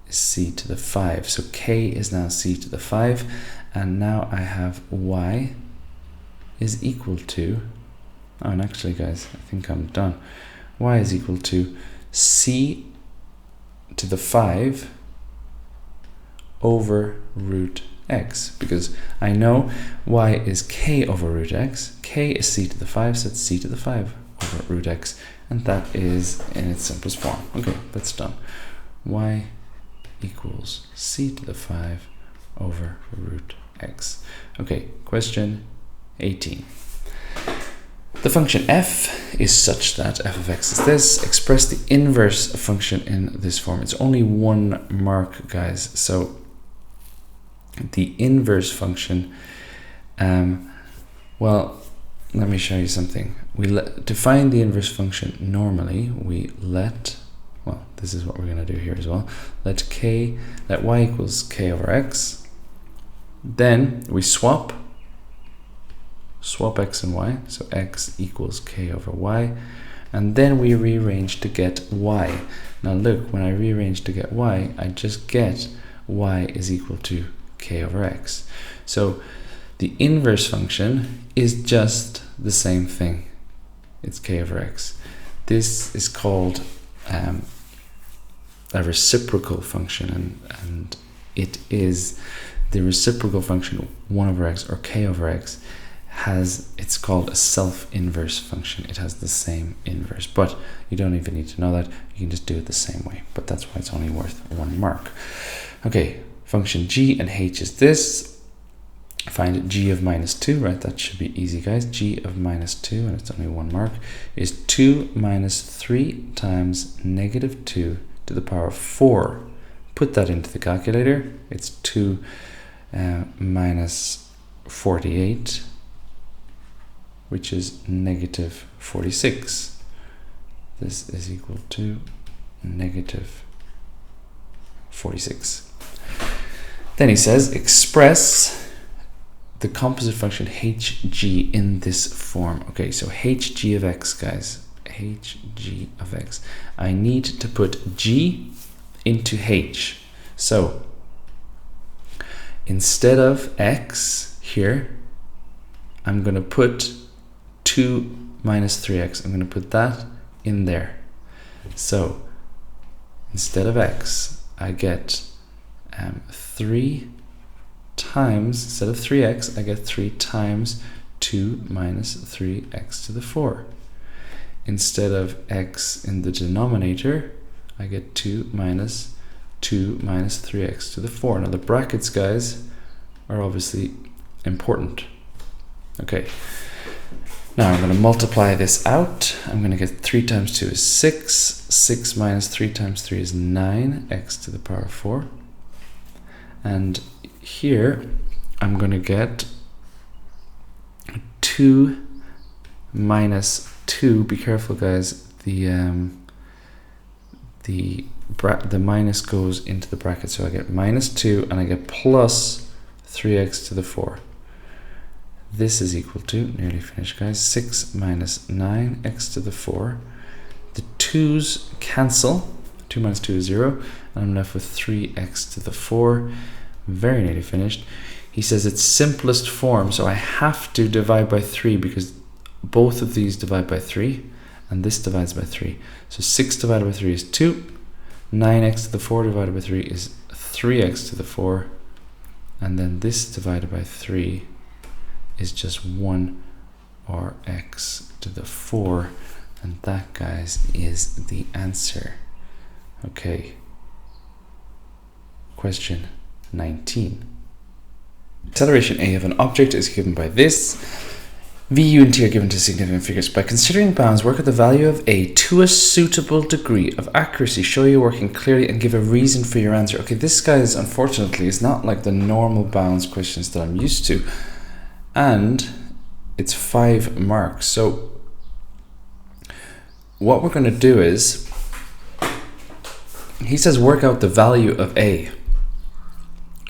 is c to the 5. So k is now c to the 5. And now I have y is equal to, oh, and actually guys, I think I'm done. Y is equal to c to the 5 over root x, because I know y is k over root x. K is c to the 5, so it's c to the 5 over root x, and that is in its simplest form. Okay, that's done. Y equals c to the 5 over root x. Okay, question 18. The function f is such that f of x is this. Express the inverse function in this form. It's only 1 mark, guys. So the inverse function, well, let me show you something. To find the inverse function, normally we well, this is what we're going to do here as well. Let y equals k over x. Then we swap x and y, so x equals k over y, and then we rearrange to get y. Now look, when I rearrange to get y, I just get y is equal to k over x. So the inverse function is just the same thing. It's k over x. This is called a reciprocal function, and it is the reciprocal function 1 over x or k over x it's called a self-inverse function. It has the same inverse, but you don't even need to know that. You can just do it the same way, but that's why it's only worth 1 mark. Okay, function g and h is this. Find g of minus 2, right? That should be easy, guys. G of minus 2, and it's only 1 mark, is 2 minus 3 times negative 2 to the power of 4. Put that into the calculator. It's 2 minus 48, which is negative 46. This is equal to negative 46. Then he says, express the composite function hg in this form. Okay, so hg of x, guys, hg of x. I need to put g into h. So instead of x here, I'm going to put 2 minus 3x. I'm going to put that in there. So instead of x, I get 3 times, instead of 3x, I get 3 times 2 minus 3x to the 4. Instead of x in the denominator, I get 2 minus 3x to the 4. Now the brackets, guys, are obviously important. Okay, now I'm going to multiply this out. I'm going to get 3 times 2 is 6. 6 minus 3 times 3 is 9, x to the power of 4. And here I'm going to get 2 2 minus 2. Be careful, guys. The minus goes into the bracket, so I get minus 2 and I get plus 3x to the 4. This is equal to, nearly finished, guys, 6 minus 9x to the 4. The 2's cancel. 2 minus 2 is 0, and I'm left with 3x to the 4. Very nearly finished. He says it's simplest form, so I have to divide by 3 because both of these divide by 3, and this divides by 3. So 6 divided by 3 is 2. 9x to the 4 divided by 3 is 3x to the 4. And then this divided by 3 is just 1 or x to the 4. And that, guys, is the answer. Okay. Question 19. Acceleration a of an object is given by this. V, U, and T are given to significant figures. By considering bounds, work out the value of A to a suitable degree of accuracy. Show you working clearly and give a reason for your answer. Okay, this, guys, unfortunately, is not like the normal bounds questions that I'm used to. And it's 5 marks. So what we're going to do is, he says work out the value of A,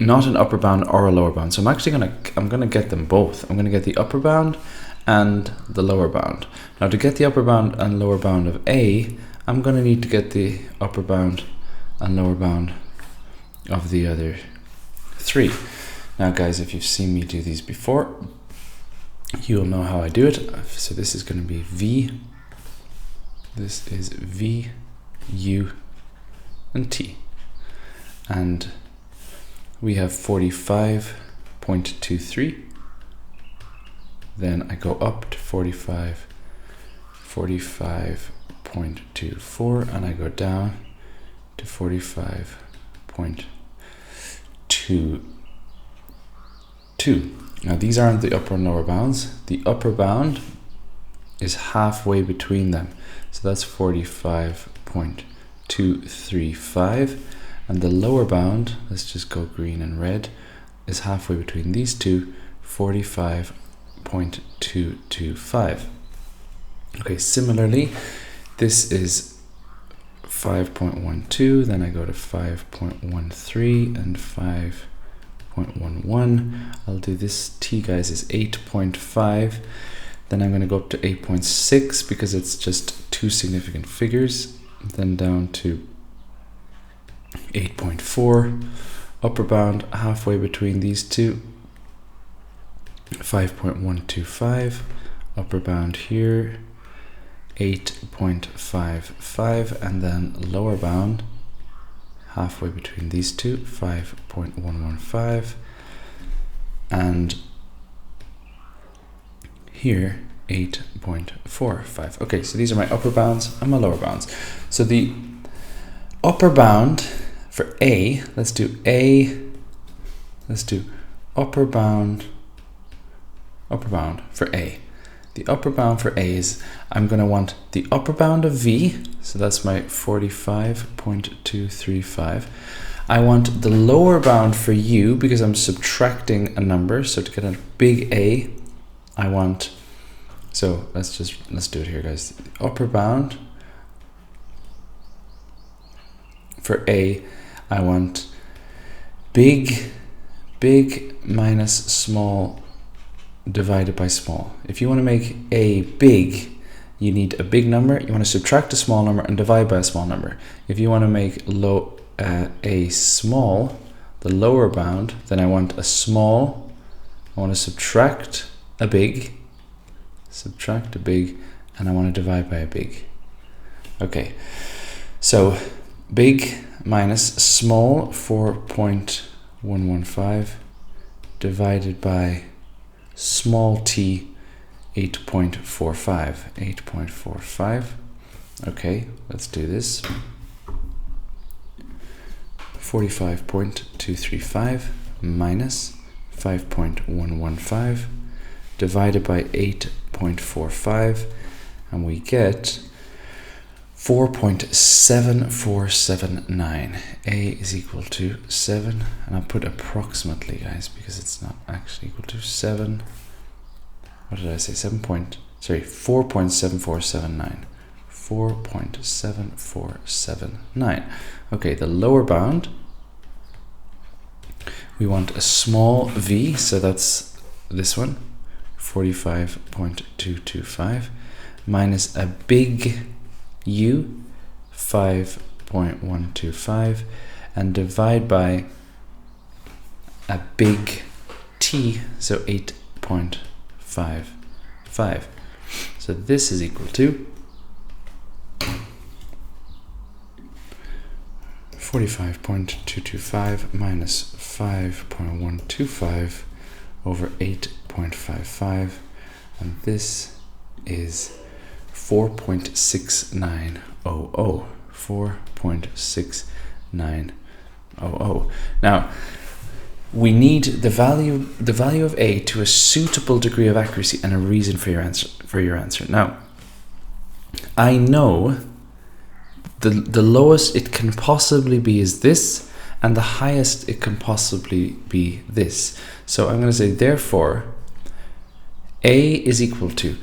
not an upper bound or a lower bound. So I'm gonna get them both. I'm gonna get the upper bound and the lower bound. Now, to get the upper bound and lower bound of A, I'm gonna need to get the upper bound and lower bound of the other 3. Now, guys, if you've seen me do these before, you'll know how I do it. So this is gonna be V, this is V, U, and T. And we have 45.23. Then I go up to 45.24, and I go down to 45.22. Now, these aren't the upper and lower bounds. The upper bound is halfway between them. So that's 45.235. And the lower bound, let's just go green and red, is halfway between these two, 45.225. Okay, similarly, this is 5.12, then I go to 5.13 and 5.11. I'll do this T, guys, is 8.5. Then I'm going to go up to 8.6 because it's just 2 significant figures. Then down to 8.4, upper bound halfway between these two, 5.125, upper bound here, 8.55, and then lower bound halfway between these two, 5.115, and here 8.45. Okay, so these are my upper bounds and my lower bounds. So the upper bound for A, let's do upper bound for A. The upper bound for A is, I'm going to want the upper bound of V, so that's my 45.235. I want the lower bound for U because I'm subtracting a number, so to get a big A, I want, so let's do it here, guys. The upper bound for A, I want big minus small divided by small. If you want to make A big, you need a big number. You want to subtract a small number and divide by a small number. If you want to make A small, the lower bound, then I want a small. I want to subtract a big, and I want to divide by a big. Okay, so big minus small, 4.115, divided by small t, 8.45. Okay, let's do this. 45.235 minus 5.115 divided by 8.45, and we get 4.7479. A is equal to 7, and I'll put approximately, guys, because it's not actually equal to 7. what did I say? 4.7479. 4.7479. Okay, the lower bound, we want a small v, so that's this one, 45.225, minus a big U, 5.125, and divide by a big T, so 8.55. So this is equal to 45.225 minus 5.125 over 8.55, and this is 4.6900. 4.6900. Now, we need the value of A to a suitable degree of accuracy and a reason for your answer. Now, I know the lowest it can possibly be is this, and the highest it can possibly be this. So I'm going to say, therefore, A is equal to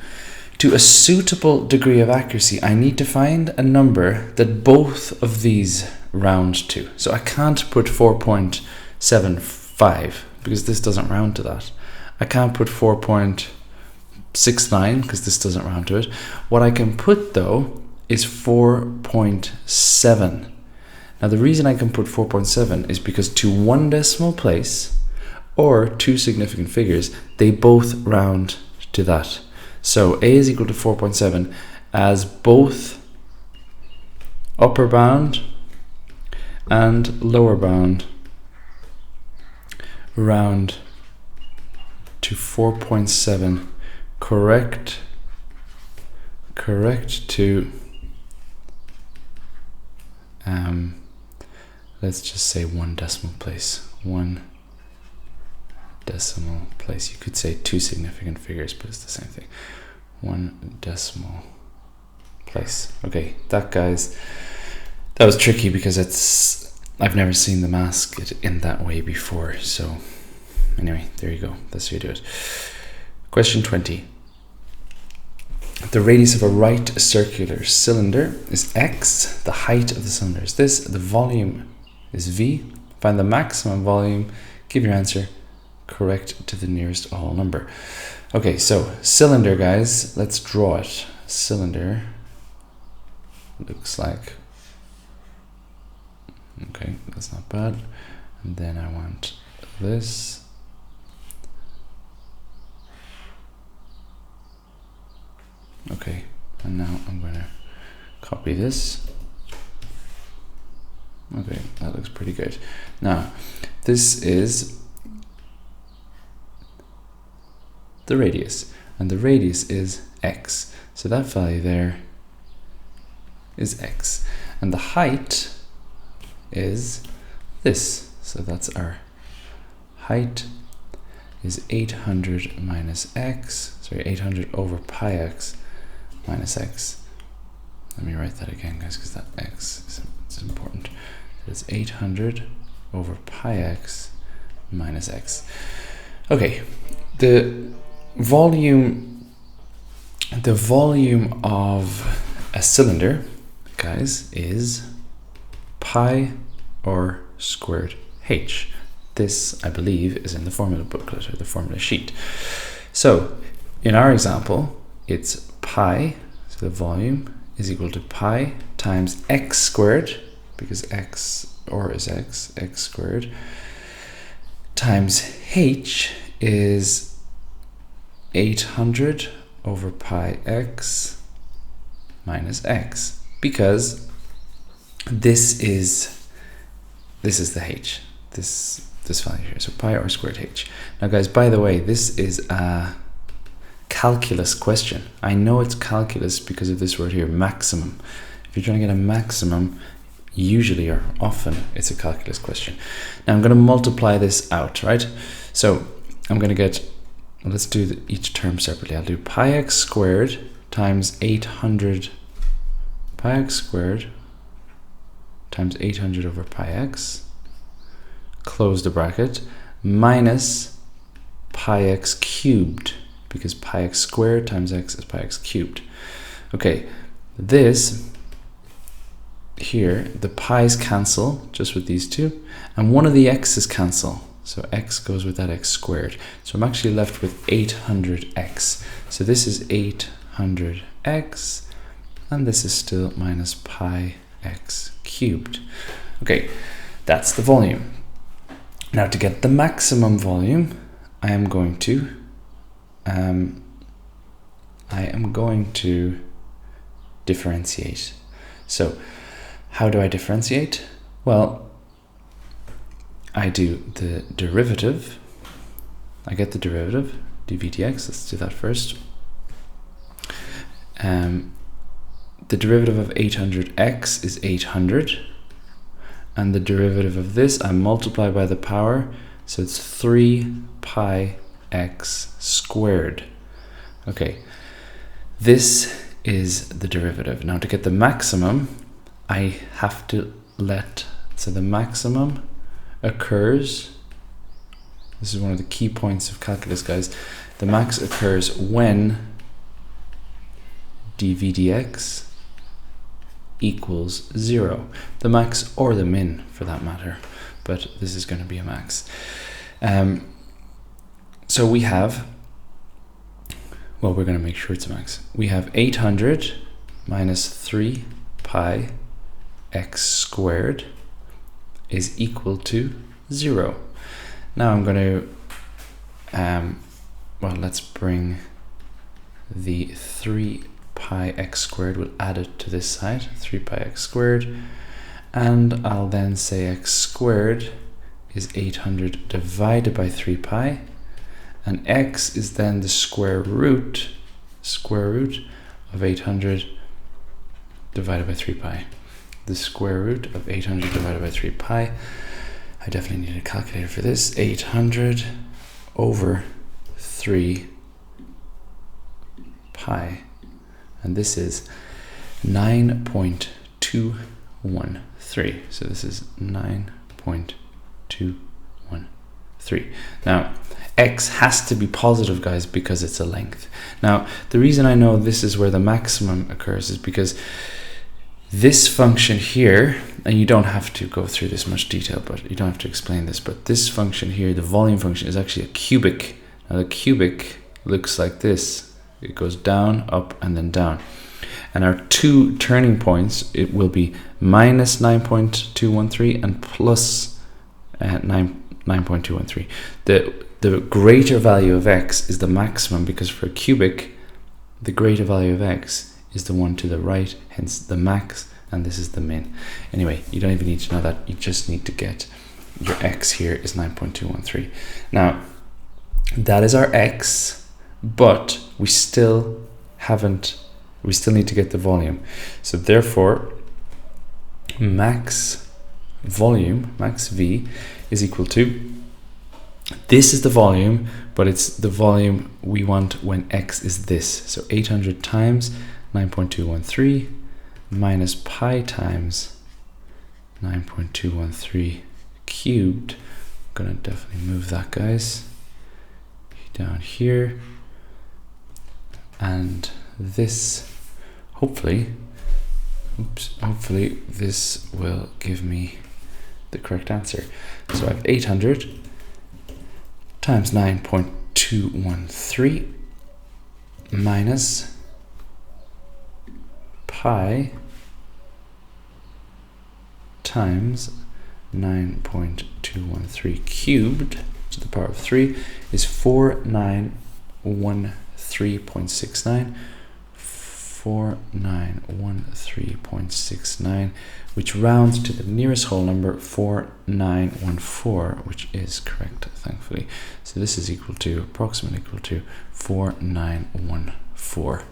a suitable degree of accuracy, I need to find a number that both of these round to. So I can't put 4.75 because this doesn't round to that. I can't put 4.69 because this doesn't round to it. What I can put though is 4.7. Now the reason I can put 4.7 is because to one decimal place or two significant figures, they both round to that. So A is equal to 4.7 as both upper bound and lower bound round to 4.7, correct to let's just say one decimal place. One decimal place. You could say two significant figures, but it's the same thing. One decimal place. Okay, that was tricky because I've never seen the mask in that way before. So anyway, there you go. That's how you do it. Question 20. The radius of a right circular cylinder is x. The height of the cylinder is this. The volume is v. Find the maximum volume. Give your answer correct to the nearest whole number. Okay, so cylinder, guys, let's draw it. Cylinder looks like, okay, that's not bad. And then I want this. Okay, and now I'm going to copy this. Okay, that looks pretty good. Now, this is the radius, and the radius is x. So that value there is x. And the height is this. So that's our height is 800 minus x. Sorry, 800 over pi x minus x. Let me write that again, guys, because that x is important. So it's 800 over pi x minus x. Okay, the volume of a cylinder, guys, is pi r squared h. This, I believe, is in the formula booklet or the formula sheet. So in our example, it's pi, so the volume is equal to pi times x squared, because x is x squared, times h is 800 over pi x minus x, because this is the h, this value here, so pi r squared h. Now guys, by the way, this is a calculus question. I know it's calculus because of this word here, maximum. If you're trying to get a maximum, usually or often it's a calculus question. Now I'm going to multiply this out, right? So I'm going to get, let's do each term separately. I'll do pi x squared times 800, pi x squared times 800 over pi x, close the bracket, minus pi x cubed, because pi x squared times x is pi x cubed. Okay, this here, the pi's cancel just with these two, and one of the x's cancel. So x goes with that x squared. So I'm actually left with 800x. So this is 800x, and this is still minus pi x cubed. Okay, that's the volume. Now to get the maximum volume, I am going to differentiate. So how do I differentiate? Well, I do the derivative. I get the derivative, dv dx. Let's do that first. The derivative of 800x is 800. And the derivative of this, I multiply by the power. So it's 3 pi x squared. Okay, this is the derivative. Now to get the maximum, I have to so the maximum occurs, this is one of the key points of calculus, guys. The max occurs when dv dx equals 0. The max or the min for that matter, but this is going to be a max. So we have, well, we're going to make sure it's a max. We have 800 minus 3 pi x squared is equal to 0. Now I'm going to, well, let's bring the 3 pi x squared, we'll add it to this side, 3 pi x squared, and I'll then say x squared is 800 divided by 3 pi, and x is then the square root of 800 divided by 3 pi. The square root of 800 divided by 3 pi. I definitely need a calculator for this. 800 over 3 pi. And this is 9.213. So this is 9.213. Now, x has to be positive, guys, because it's a length. Now, the reason I know this is where the maximum occurs is because this function here, and you don't have to go through this much detail, but you don't have to explain this, but this function here, the volume function, is actually a cubic. Now the cubic looks like this. It goes down, up, and then down. And our two turning points, it will be minus 9.213 and plus 9.213. The greater value of x is the maximum, because for a cubic, the greater value of x is the one to the right, hence the max, and this is the min. Anyway, you don't even need to know that. You just need to get your x here is 9.213. Now, that is our x, but we still need to get the volume. So therefore, max volume, max V, is equal to, this is the volume, but it's the volume we want when x is this. So 800 times 9.213 minus pi times 9.213 cubed. I'm gonna definitely move that, guys, down here. And this, hopefully this will give me the correct answer. So I have 800 times 9.213 minus pi times 9.213 cubed to the power of 3 is 4913.69. 4913.69, which rounds to the nearest whole number, 4914, which is correct, thankfully. So this is approximately equal to 4914.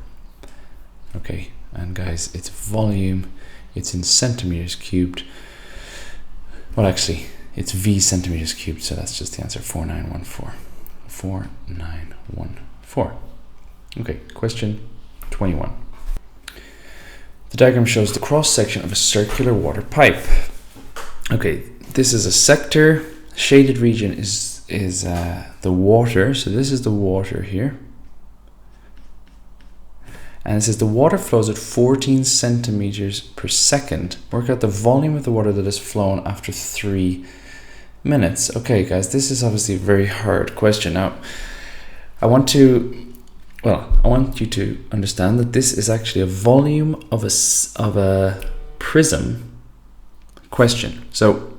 Okay, and guys, it's volume, it's in centimeters cubed. Well, actually, it's V centimeters cubed, so that's just the answer, 4914. 4914. Okay, question 21. The diagram shows the cross-section of a circular water pipe. Okay, this is a sector. Shaded region is the water. So this is the water here. And it says the water flows at 14 centimeters per second. Work out the volume of the water that has flown after 3 minutes. Okay, guys, this is obviously a very hard question. Now, I want you to understand that this is actually a volume of a prism question. So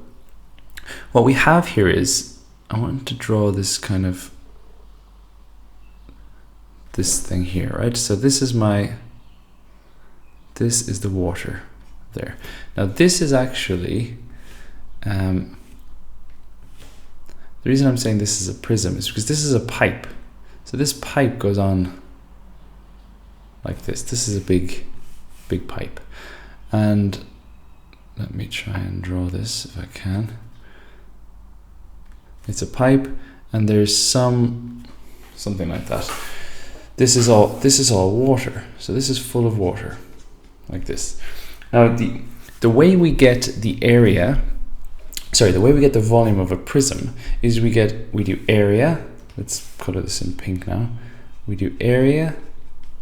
what we have here is, I want to draw this kind of, this thing here, right? So this is the water there. Now this is actually, the reason I'm saying this is a prism is because this is a pipe. So this pipe goes on like this. This is a big pipe. And let me try and draw this if I can. It's a pipe and there's something like that. This is all water. So this is full of water like this. Now the way we get the area, sorry, the way we get the volume of a prism is we do area, let's color this in pink now. We do area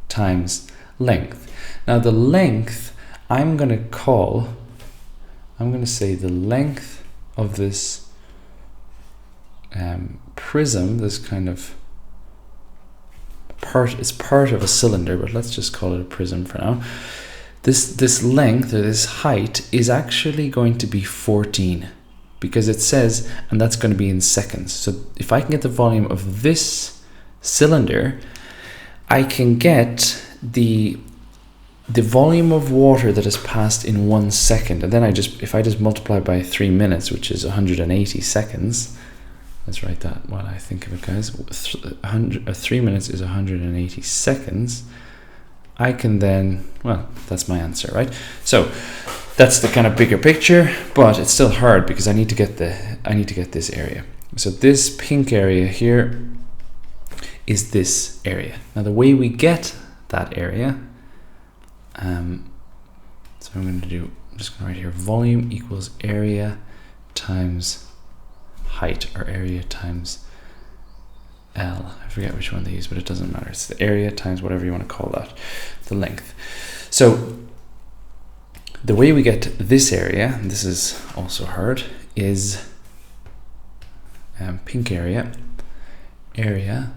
times length. Now the length, I'm going to say the length of this prism, this kind of it's part of a cylinder, but let's just call it a prism for now. This length, or this height, is actually going to be 14, because it says, and that's going to be in seconds. So if I can get the volume of this cylinder, I can get the volume of water that has passed in 1 second. And then if I just multiply by 3 minutes, which is 180 seconds, let's write that while I think of it, guys. 3 minutes is 180 seconds. I can then, well, that's my answer, right? So that's the kind of bigger picture, but it's still hard because I need to get this area. So this pink area here is this area. Now the way we get that area, so I'm just going to write here, volume equals area times height, or area times L. I forget which one they use, but it doesn't matter. It's the area times whatever you want to call that, the length. So the way we get this area, and this is also hard, is pink area. The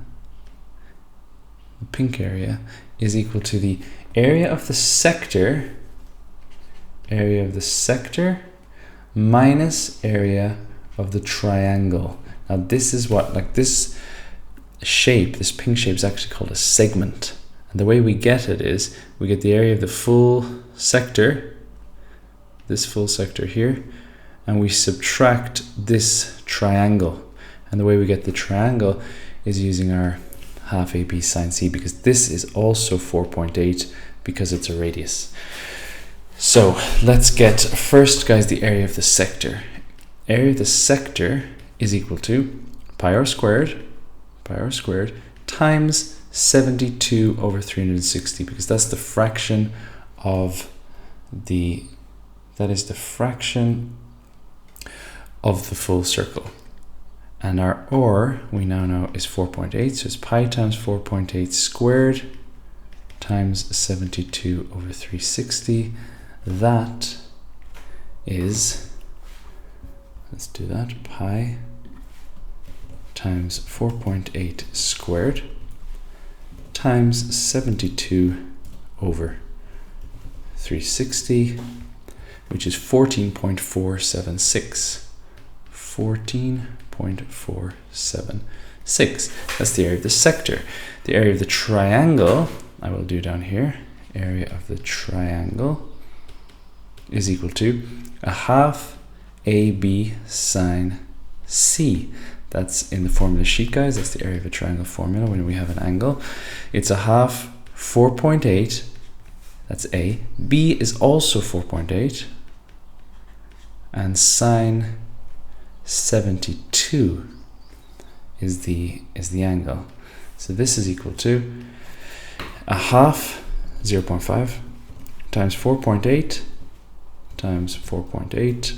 pink area is equal to the area of the sector minus area of the triangle. Now this is what, like this shape, this pink shape is actually called a segment. And the way we get it is, we get the area of the full sector, this full sector here, and we subtract this triangle. And the way we get the triangle is using our half AB sine C, because this is also 4.8 because it's a radius. So let's get first, guys, the area of the sector. Area of the sector is equal to pi r squared times 72 over 360, because that's the fraction of the full circle. And our r, we now know, is 4.8, so it's pi times 4.8 squared times 72 over 360. That is, let's do that, pi times 4.8 squared times 72 over 360, which is 14.476. 14.476. That's the area of the sector. The area of the triangle, I will do down here, area of the triangle is equal to a half AB sine C. That's in the formula sheet, guys. That's the area of a triangle formula when we have an angle. It's a half 4.8. That's A. B is also 4.8. And sine 72 is the angle. So this is equal to a half 0.5 times 4.8 times 4.8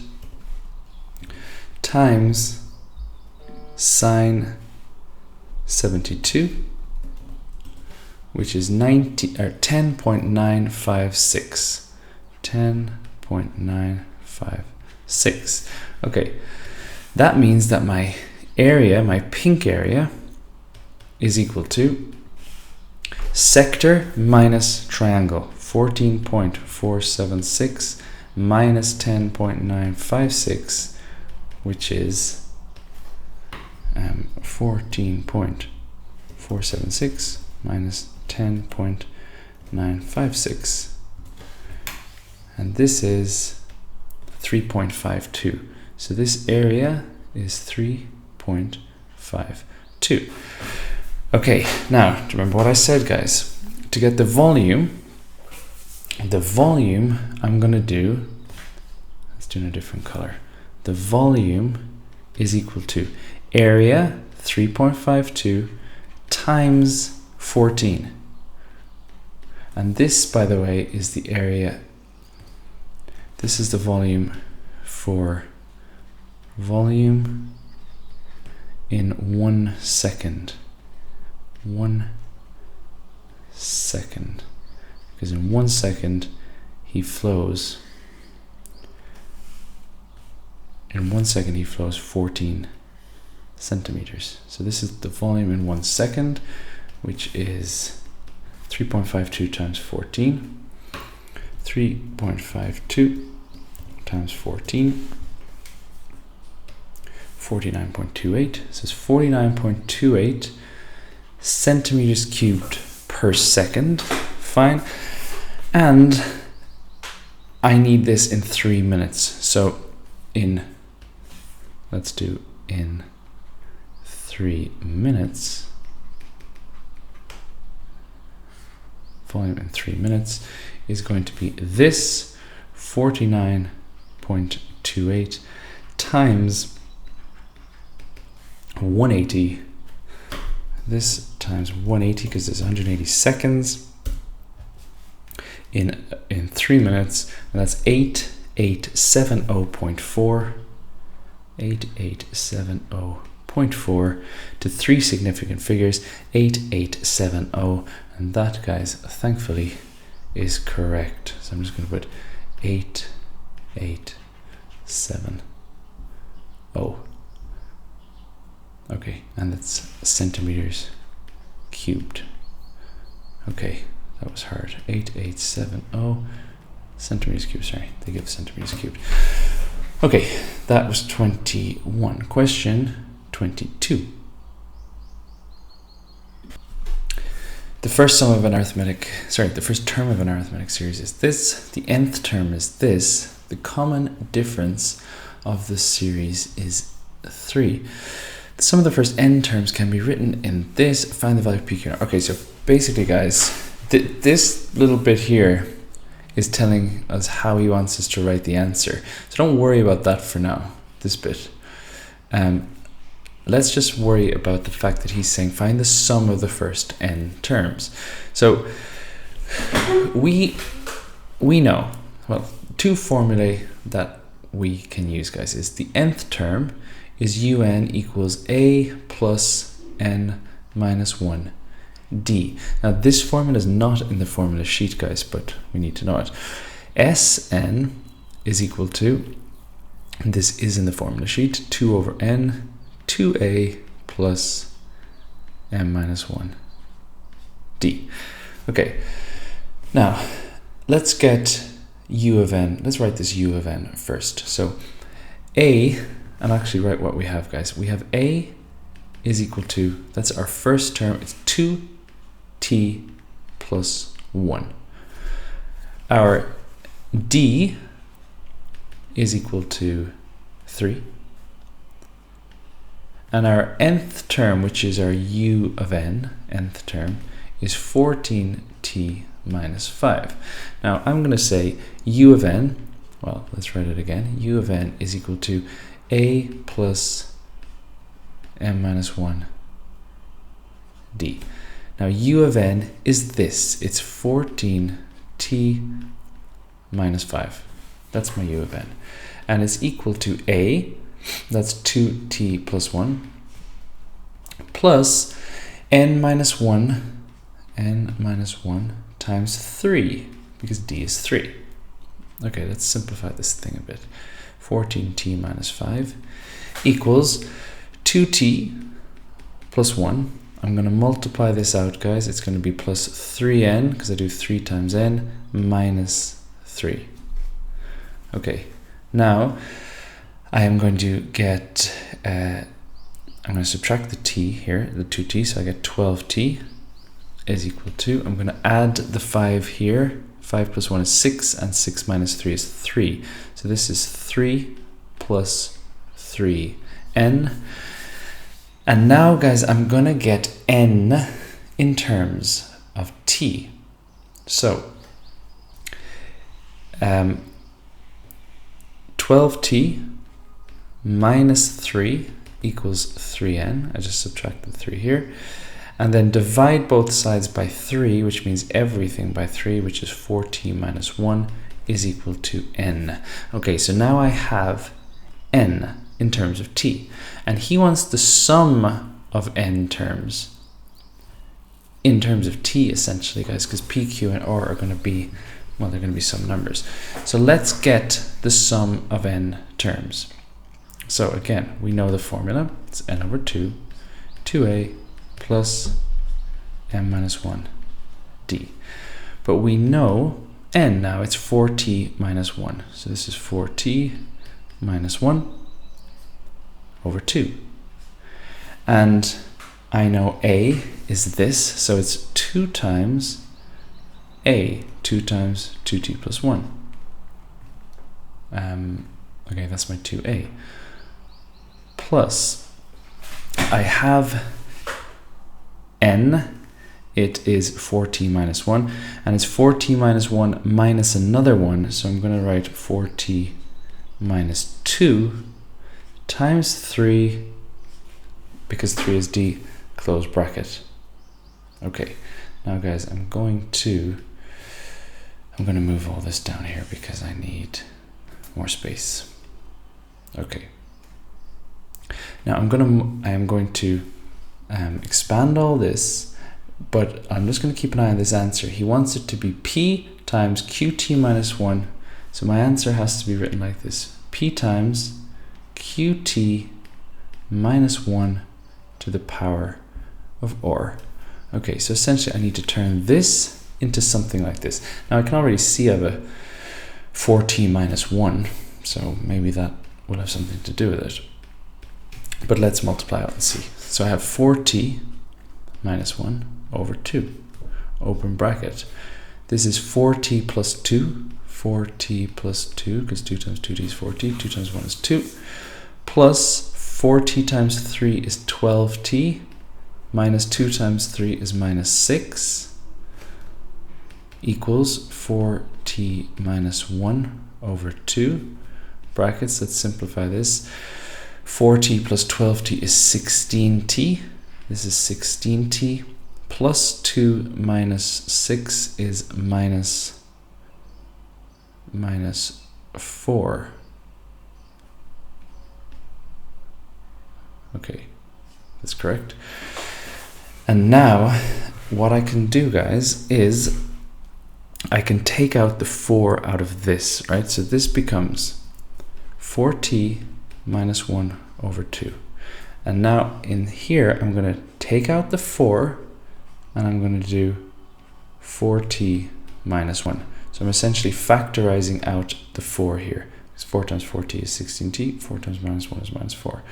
times sine 72 which is 10.956. 10.956. Okay, that means that my area, my pink area, is equal to sector minus triangle. 14.476 minus 10.956, which is 14.476 minus 10.956. And this is 3.52. So this area is 3.52. Okay, now, do you remember what I said, guys? To get the volume I'm gonna do, let's do in a different color. The volume is equal to area, 3.52, times 14. And this, by the way, is the area. This is the volume for volume in 1 second. 1 second. Because in 1 second he flows. In 1 second he flows 14 centimeters. So this is the volume in 1 second, which is 3.52 times 14. 3.52 times 14. 49.28. So it's 49.28 centimeters cubed per second. Fine. And I need this in 3 minutes. So let's do in 3 minutes. Volume in 3 minutes is going to be this 49.28 times 180. This times 180, because there's 180 seconds in 3 minutes, and that's 8870.4. 8870.4 to 3 significant figures, 8870, and that, guys, thankfully is correct. So I'm just going to put 8870. Okay, and that's centimeters cubed. Okay, that was hard. 8870 centimeters cubed. Sorry, they give centimeters cubed. Okay, that was 21. Question 22. The first term of an arithmetic series is this. The nth term is this. The common difference of the series is 3. The sum of the first n terms can be written in this. Find the value of PQ. Okay, so basically, guys, this little bit here is telling us how he wants us to write the answer. So don't worry about that for now, this bit. Let's just worry about the fact that he's saying find the sum of the first n terms. So we know, well, 2 formulae that we can use, guys, is the nth term is un equals a plus n minus 1 d. Now this formula is not in the formula sheet, guys, but we need to know it. Sn is equal to, and this is in the formula sheet, 2 over n, 2a plus m minus 1 d. Okay, now let's get u of n. Let's write this u of n first. So a, and actually write what we have, guys. We have a is equal to, that's our first term, it's 2t plus 1. Our d is equal to 3. And our nth term, which is our u of n, nth term, is 14t minus 5. Now I'm going to say u of n, well, let's write it again. U of n is equal to a plus m minus 1 d. Now u of n is this. It's 14t minus 5. That's my u of n. And it's equal to a, that's 2t plus 1, plus n minus 1 n minus 1 times 3, because d is 3. Okay, let's simplify this thing a bit. 14t minus 5 equals 2t plus 1. I'm going to multiply this out, guys. It's going to be plus 3n, because I do 3 times n, minus 3. Okay, now I am going to get, I'm going to subtract the t here, the 2t, so I get 12t is equal to, I'm going to add the 5 here. 5 plus 1 is 6, and 6 minus 3 is 3. So this is 3 plus 3n. And now, guys, I'm going to get n in terms of t. So 12t minus 3 equals 3n. I just subtracted 3 here. And then divide both sides by 3, which means everything by 3, which is 4t minus 1 is equal to n. Okay, so now I have n in terms of t. And he wants the sum of n terms in terms of t, essentially, guys, because p, q, and r are going to be, well, they're going to be some numbers. So let's get the sum of n terms. So again, we know the formula. It's n over 2, 2a plus m minus 1 d. But we know n now, it's 4t minus 1. So this is 4t minus 1 over 2. And I know a is this, so it's 2 times a, 2 times 2t plus 1. Okay, that's my 2a. Plus, I have n, it is 4t minus 1, and it's 4t minus 1 minus another 1, so I'm going to write 4t minus 2 times 3, because 3 is d, close bracket. Okay, now guys, I'm going to move all this down here because I need more space. Okay. Now I am going to expand all this, but I'm just going to keep an eye on this answer. He wants it to be p times qt minus 1. So my answer has to be written like this: p times qt minus 1 to the power of r. Okay, so essentially I need to turn this into something like this. Now I can already see I have a 4t minus 1, so maybe that will have something to do with it. But let's multiply out and see. So I have 4t minus 1 over 2, open bracket. This is 4t plus 2, 4t plus 2, because 2 times 2t is 4t, 2 times 1 is 2, plus 4t times 3 is 12t, minus 2 times 3 is minus 6, equals 4t minus 1 over 2, brackets. Let's simplify this. 4t plus 12t is 16t. This is 16t. Plus 2 minus 6 is minus 4. Okay, that's correct. And now what I can do, guys, is I can take out the 4 out of this, right? So this becomes 4t minus 1 over 2. And now in here, I'm going to take out the 4 and I'm going to do 4t minus 1. So I'm essentially factorizing out the 4 here. Because 4 times 4t is 16t, 4 times minus 1 is minus 4.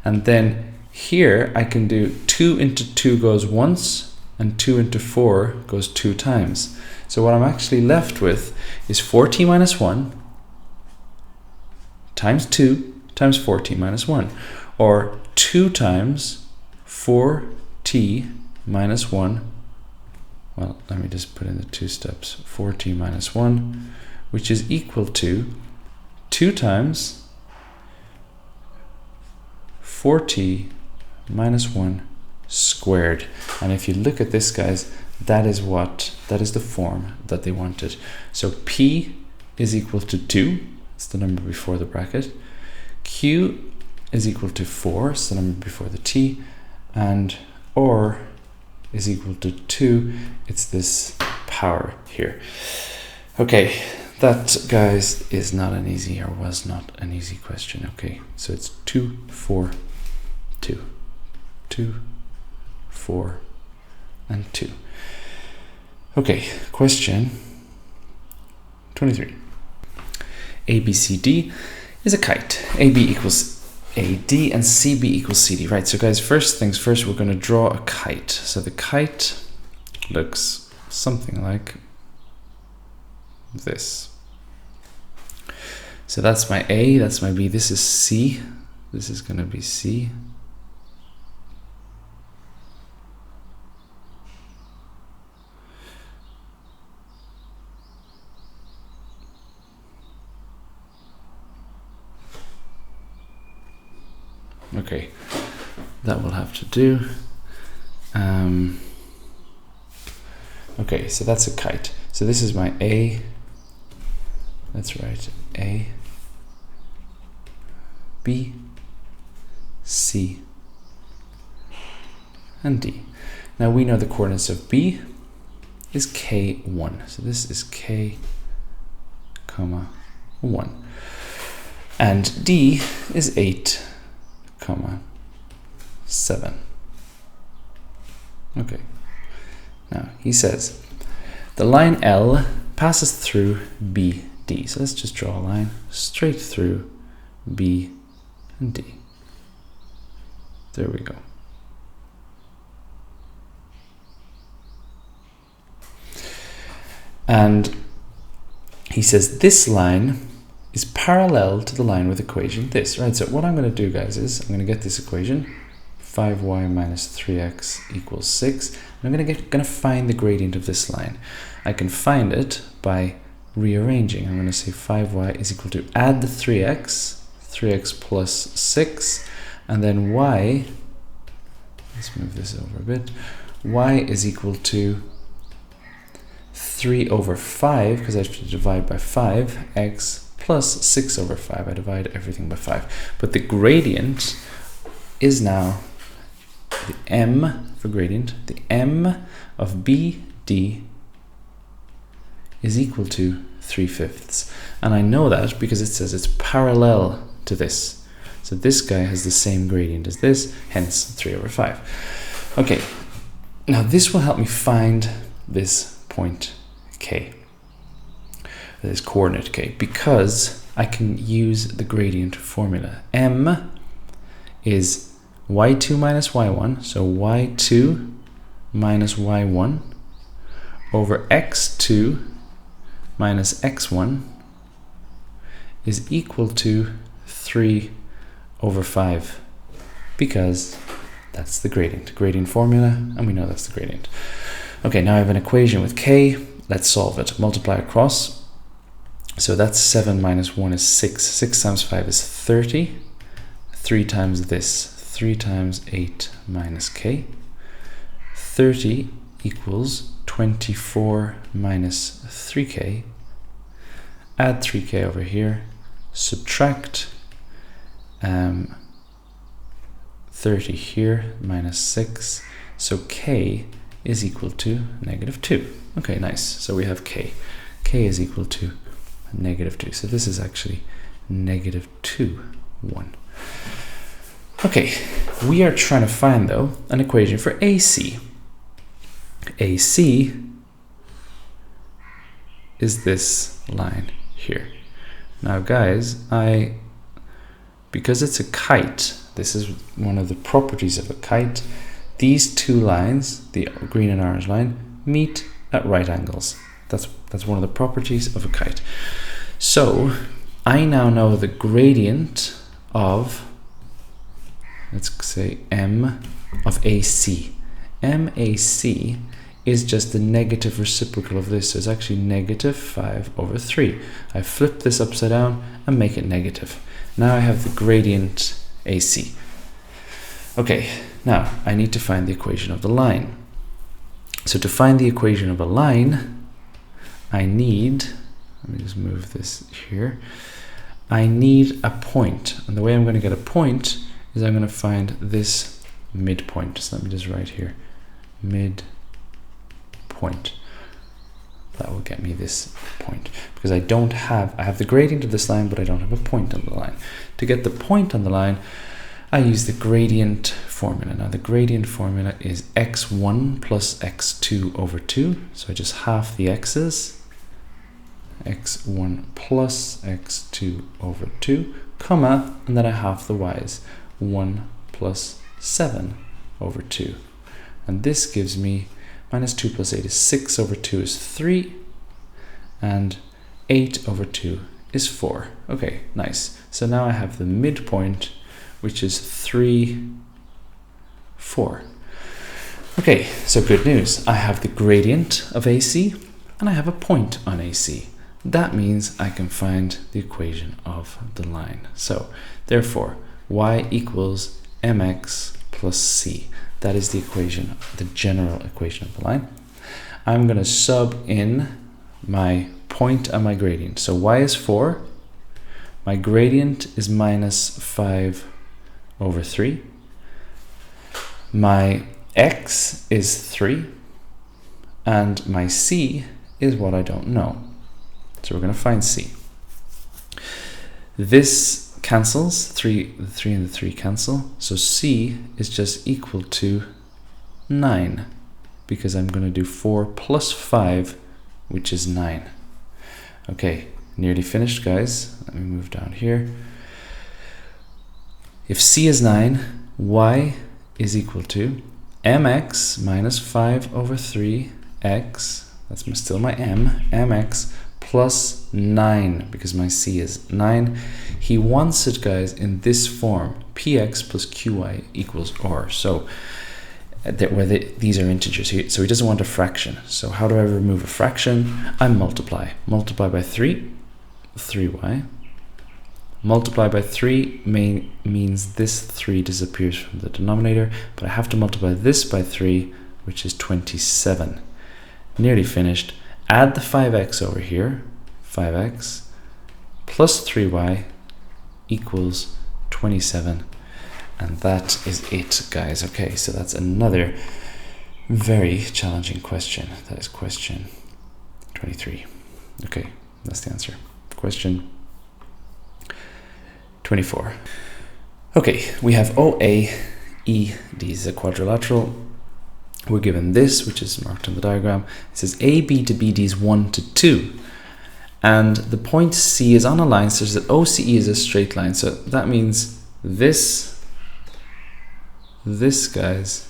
And then here I can do 2 into 2 goes once, and 2 into 4 goes 2 times. So what I'm actually left with is 4t minus 1 times 2 times 4t minus 1, or 2 times 4t minus 1. Well, let me just put in the 2 steps. 4t minus 1, which is equal to 2 times 4t minus 1 squared. And if you look at this, guys, that is the form that they wanted. So p is equal to 2, it's the number before the bracket. Q is equal to 4, it's the number before the t, and r is equal to 2, it's this power here. Okay, that, guys, is not an easy, or was not an easy question. Okay, so it's 2, 4, 2. 2, 4, and 2. Okay, question 23. ABCD is a kite. AB equals AD and CB equals CD. Right, so guys, first things first, we're going to draw a kite. So the kite looks something like this. So that's my A, that's my B, this is C, this is going to be C. Okay, that will have to do. Okay, so that's a kite. So this is my A. That's right, A, B, C, and D. Now we know the coordinates of B is K1. So this is K, comma, 1. And D is 8, comma, 7. Okay. Now he says the line L passes through BD. So let's just draw a line straight through B and D. There we go. And he says this line is parallel to the line with equation this, right? So what I'm going to do, guys, is I'm going to get this equation, 5y minus 3x equals 6. I'm going to find the gradient of this line. I can find it by rearranging. I'm going to say 5y is equal to add the 3x plus 6, and then y, let's move this over a bit, y is equal to 3 over 5, because I have to divide by 5, x plus 6 over 5. I divide everything by 5. But the gradient is now the m for gradient. The m of BD is equal to 3/5. And I know that because it says it's parallel to this. So this guy has the same gradient as this, hence 3 over 5. Okay, now this will help me find this point K, this coordinate K, because I can use the gradient formula. M is y2 minus y1, so y2 minus y1 over x2 minus x1 is equal to 3 over 5, because that's the gradient formula, and we know that's the gradient. Okay, now I have an equation with K. Let's solve it. Multiply across. So that's 7 minus 1 is 6. 6 times 5 is 30. 3 times this, 3 times 8 minus K. 30 equals 24 minus 3K. Add 3K over here. Subtract 30 here, minus 6. So K is equal to -2. Okay, nice. So we have K. K is equal to -2. So this is actually -2, 1. Okay, we are trying to find, though, an equation for AC. AC is this line here. Now, guys, because it's a kite, this is one of the properties of a kite. These two lines, the green and orange line, meet at right angles. That's one of the properties of a kite. So I now know the gradient of, let's say, M of AC. MAC is just the negative reciprocal of this. So it's actually -5 over 3. I flip this upside down and make it negative. Now I have the gradient AC. Okay, now I need to find the equation of the line. So to find the equation of a line, I need, let me just move this here. I need a point. And the way I'm going to get a point is I'm going to find this midpoint. So let me just write here, midpoint. That will get me this point, because I have the gradient of this line, but I don't have a point on the line. To get the point on the line, I use the gradient formula. Now the gradient formula is x1 plus x2 over 2. So I just half the x's, x1 plus x2 over 2, comma, and then I half the y's, 1 plus 7 over 2. And this gives me minus 2 plus 8 is 6 over 2 is 3, and 8 over 2 is 4. Okay, nice. So now I have the midpoint, which is 3, 4. Okay, so good news. I have the gradient of AC, and I have a point on AC. That means I can find the equation of the line. So, therefore, y equals mx plus c. That is the equation, the general equation of the line. I'm going to sub in my point and my gradient. So y is 4. My gradient is minus 5 over 3. My x is 3. And my c is what I don't know. So we're going to find c. This cancels, the 3 and the 3 cancel, so c is just equal to 9, because I'm going to do 4 plus 5, which is 9. Okay, nearly finished, guys. Let me move down here. If c is 9, y is equal to mx minus 5 over 3x, that's still my mx, plus 9, because my c is 9. He wants it, guys, in this form, px plus qy equals r. So these are integers here, so he doesn't want a fraction. So how do I remove a fraction? I multiply. Multiply by 3, 3y. Multiply by 3 means this 3 disappears from the denominator, but I have to multiply this by 3, which is 27. Nearly finished. Add the 5x over here, 5x, plus 3y equals 27. And that is it, guys. Okay, so that's another very challenging question. That is question 23. Okay, that's the answer. Question 24. Okay, we have OA, ED is a quadrilateral. We're given this, which is marked on the diagram. It says AB to BD is 1 to 2. And the point C is on a line such that OCE is a straight line. So that means this, guys,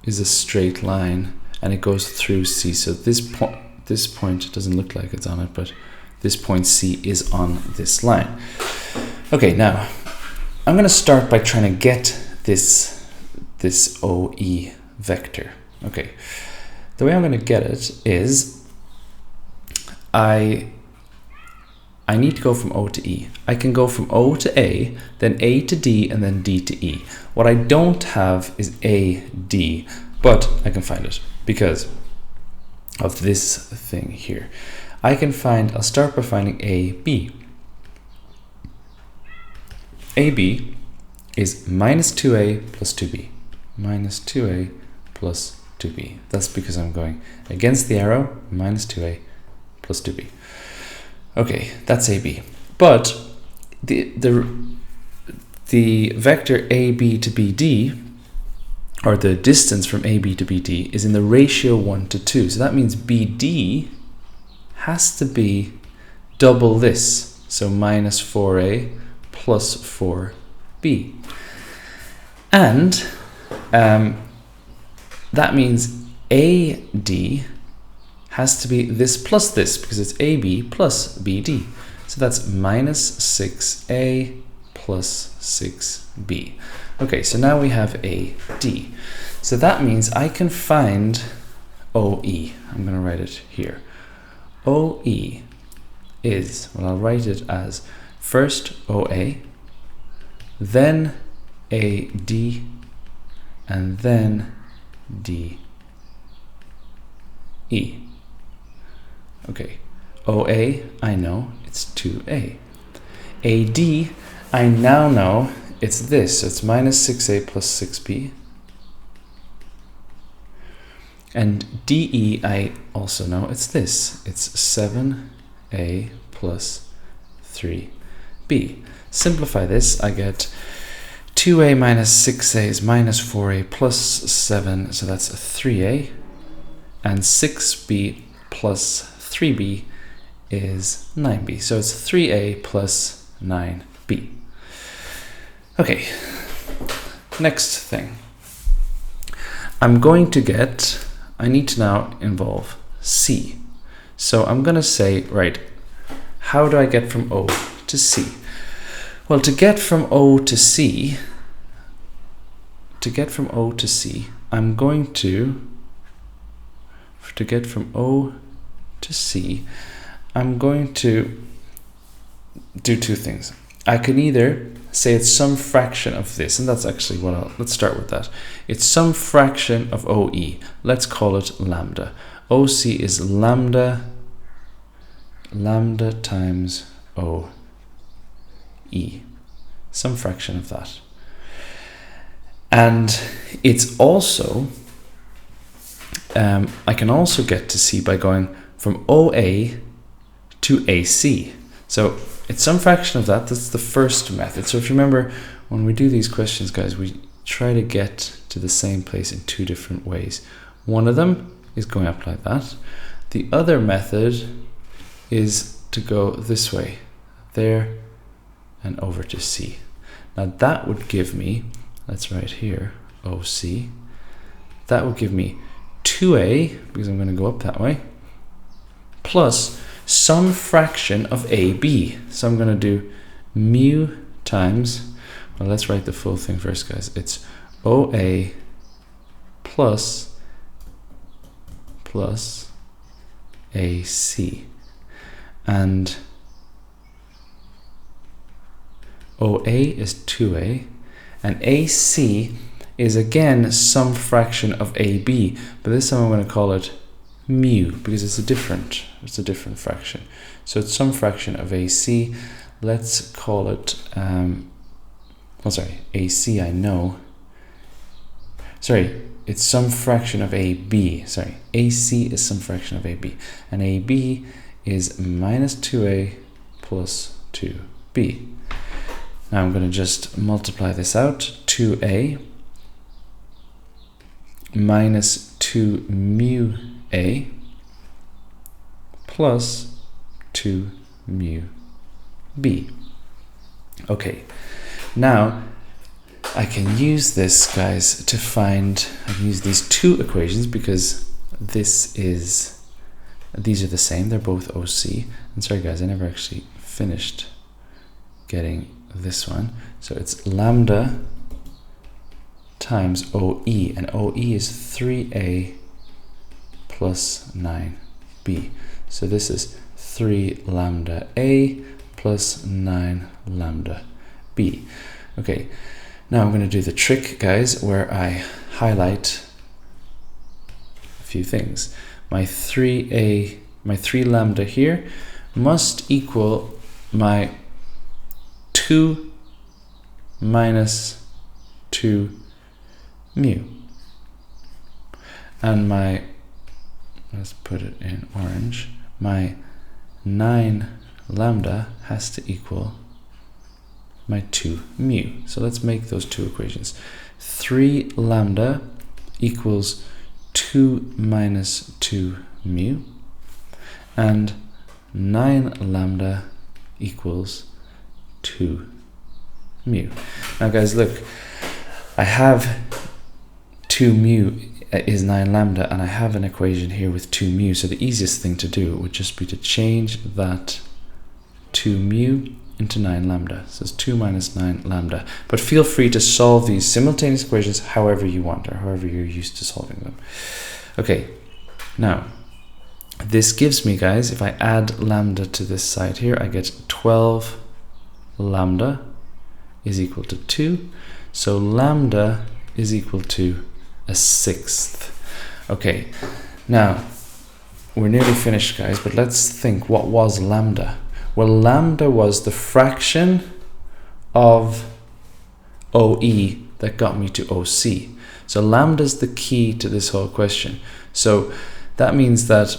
is a straight line, and it goes through C. So this point, it doesn't look like it's on it, but this point C is on this line. Okay, now I'm going to start by trying to get this OE vector. Okay, the way I'm going to get it is I need to go from O to E. I can go from O to A, then A to D, and then D to E. What I don't have is AD, but I can find it because of this thing here. I'll start by finding AB. AB is minus 2A plus 2B. Minus 2A plus 2B. That's because I'm going against the arrow, minus 2A plus 2B. Okay, that's AB. But the vector AB to BD, or the distance from AB to BD, is in the ratio 1 to 2. So that means BD has to be double this. So minus 4A plus 4B. And that means AD has to be this plus this, because it's AB plus BD. So that's minus 6A plus 6B. Okay, so now we have AD. So that means I can find OE. I'm going to write it here. OE is, well, I'll write it as first OA, then AD, and then DE. Okay, OA, I know it's 2A. AD, I now know it's this, so it's minus 6A plus 6B. And DE, I also know it's this. It's 7a plus 3b. Simplify this, I get 2a minus 6a is minus 4a plus 7, so that's 3a. And 6b plus 3b is 9b. So it's 3a plus 9b. Okay, next thing. I need to now involve c. So I'm going to say, right, how do I get from O to C? Well, to get from O to C, I'm going to get from O to C, I'm going to do two things. I can either say it's some fraction of this, and that's actually let's start with that. It's some fraction of OE. Let's call it lambda. OC is lambda times OE. Some fraction of that. And it's also, I can also get to C by going from OA to AC. So it's some fraction of that. That's the first method. So if you remember, when we do these questions, guys, we try to get to the same place in two different ways. One of them is going up like that. The other method is to go this way, there, and over to C. Now that would give me, let's write here, OC. That would give me 2a, because I'm going to go up that way, plus some fraction of AB. So I'm going to do mu times, well, let's write the full thing first, guys. It's OA plus AC. And OA is 2a, and AC is again some fraction of AB, but this time I'm going to call it mu because it's a different fraction. So it's some fraction of AC. Let's call it AC I know. It's some fraction of AB. AC is some fraction of AB, and AB is minus 2a plus 2b. Now I'm going to just multiply this out. 2a minus 2 mu a plus 2 mu b. Okay, now I can use this, guys, I can use these two equations because these are the same. They're both OC. And sorry, guys, I never actually finished getting this one. So it's lambda times OE, and OE is 3a plus 9b. So this is 3 lambda a plus 9 lambda b. Okay, now I'm going to do the trick, guys, where I highlight a few things. My 3 lambda here must equal my 2 minus 2 mu. And let's put it in orange, my 9 lambda has to equal my 2 mu. So let's make those two equations. 3 lambda equals 2 minus 2 mu, and 9 lambda equals 2 mu. Now, guys, look, I have 2 mu is 9 lambda, and I have an equation here with 2 mu, so the easiest thing to do would just be to change that 2 mu into 9 lambda. So it's 2 minus 9 lambda. But feel free to solve these simultaneous equations however you want, or however you're used to solving them. Okay, now this gives me, guys, if I add lambda to this side here, I get 12 lambda is equal to 2. So lambda is equal to a sixth. Okay, now we're nearly finished, guys, but let's think, what was lambda? Well, lambda was the fraction of OE that got me to OC. So lambda is the key to this whole question. So that means that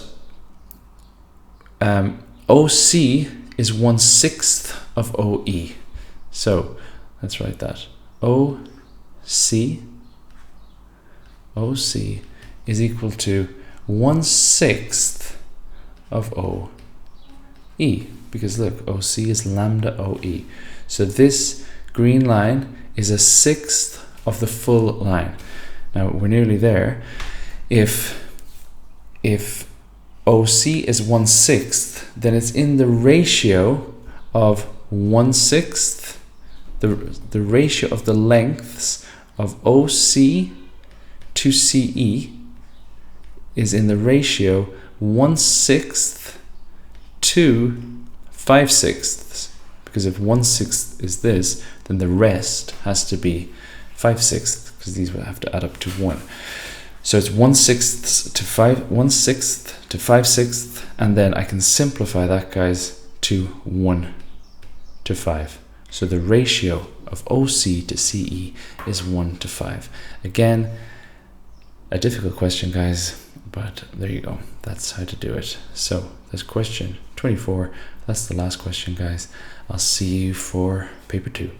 OC is 1/6 of OE. So let's write that. OC is equal to 1/6 of OE, because look, OC is lambda OE. So this green line is 1/6 of the full line. Now we're nearly there. If OC is 1/6, then it's in the ratio of 1/6, the ratio of the lengths of OC to CE is in the ratio 1/6 to 5/6. Because if 1/6 is this, then the rest has to be 5/6, because these will have to add up to 1. So it's 1/6 to 5/6, and then I can simplify that, guys, to 1 to 5. So the ratio of OC to CE is 1 to 5. Again, a difficult question, guys, but there you go. That's how to do it. So that's question 24. That's the last question, guys. I'll see you for paper 2.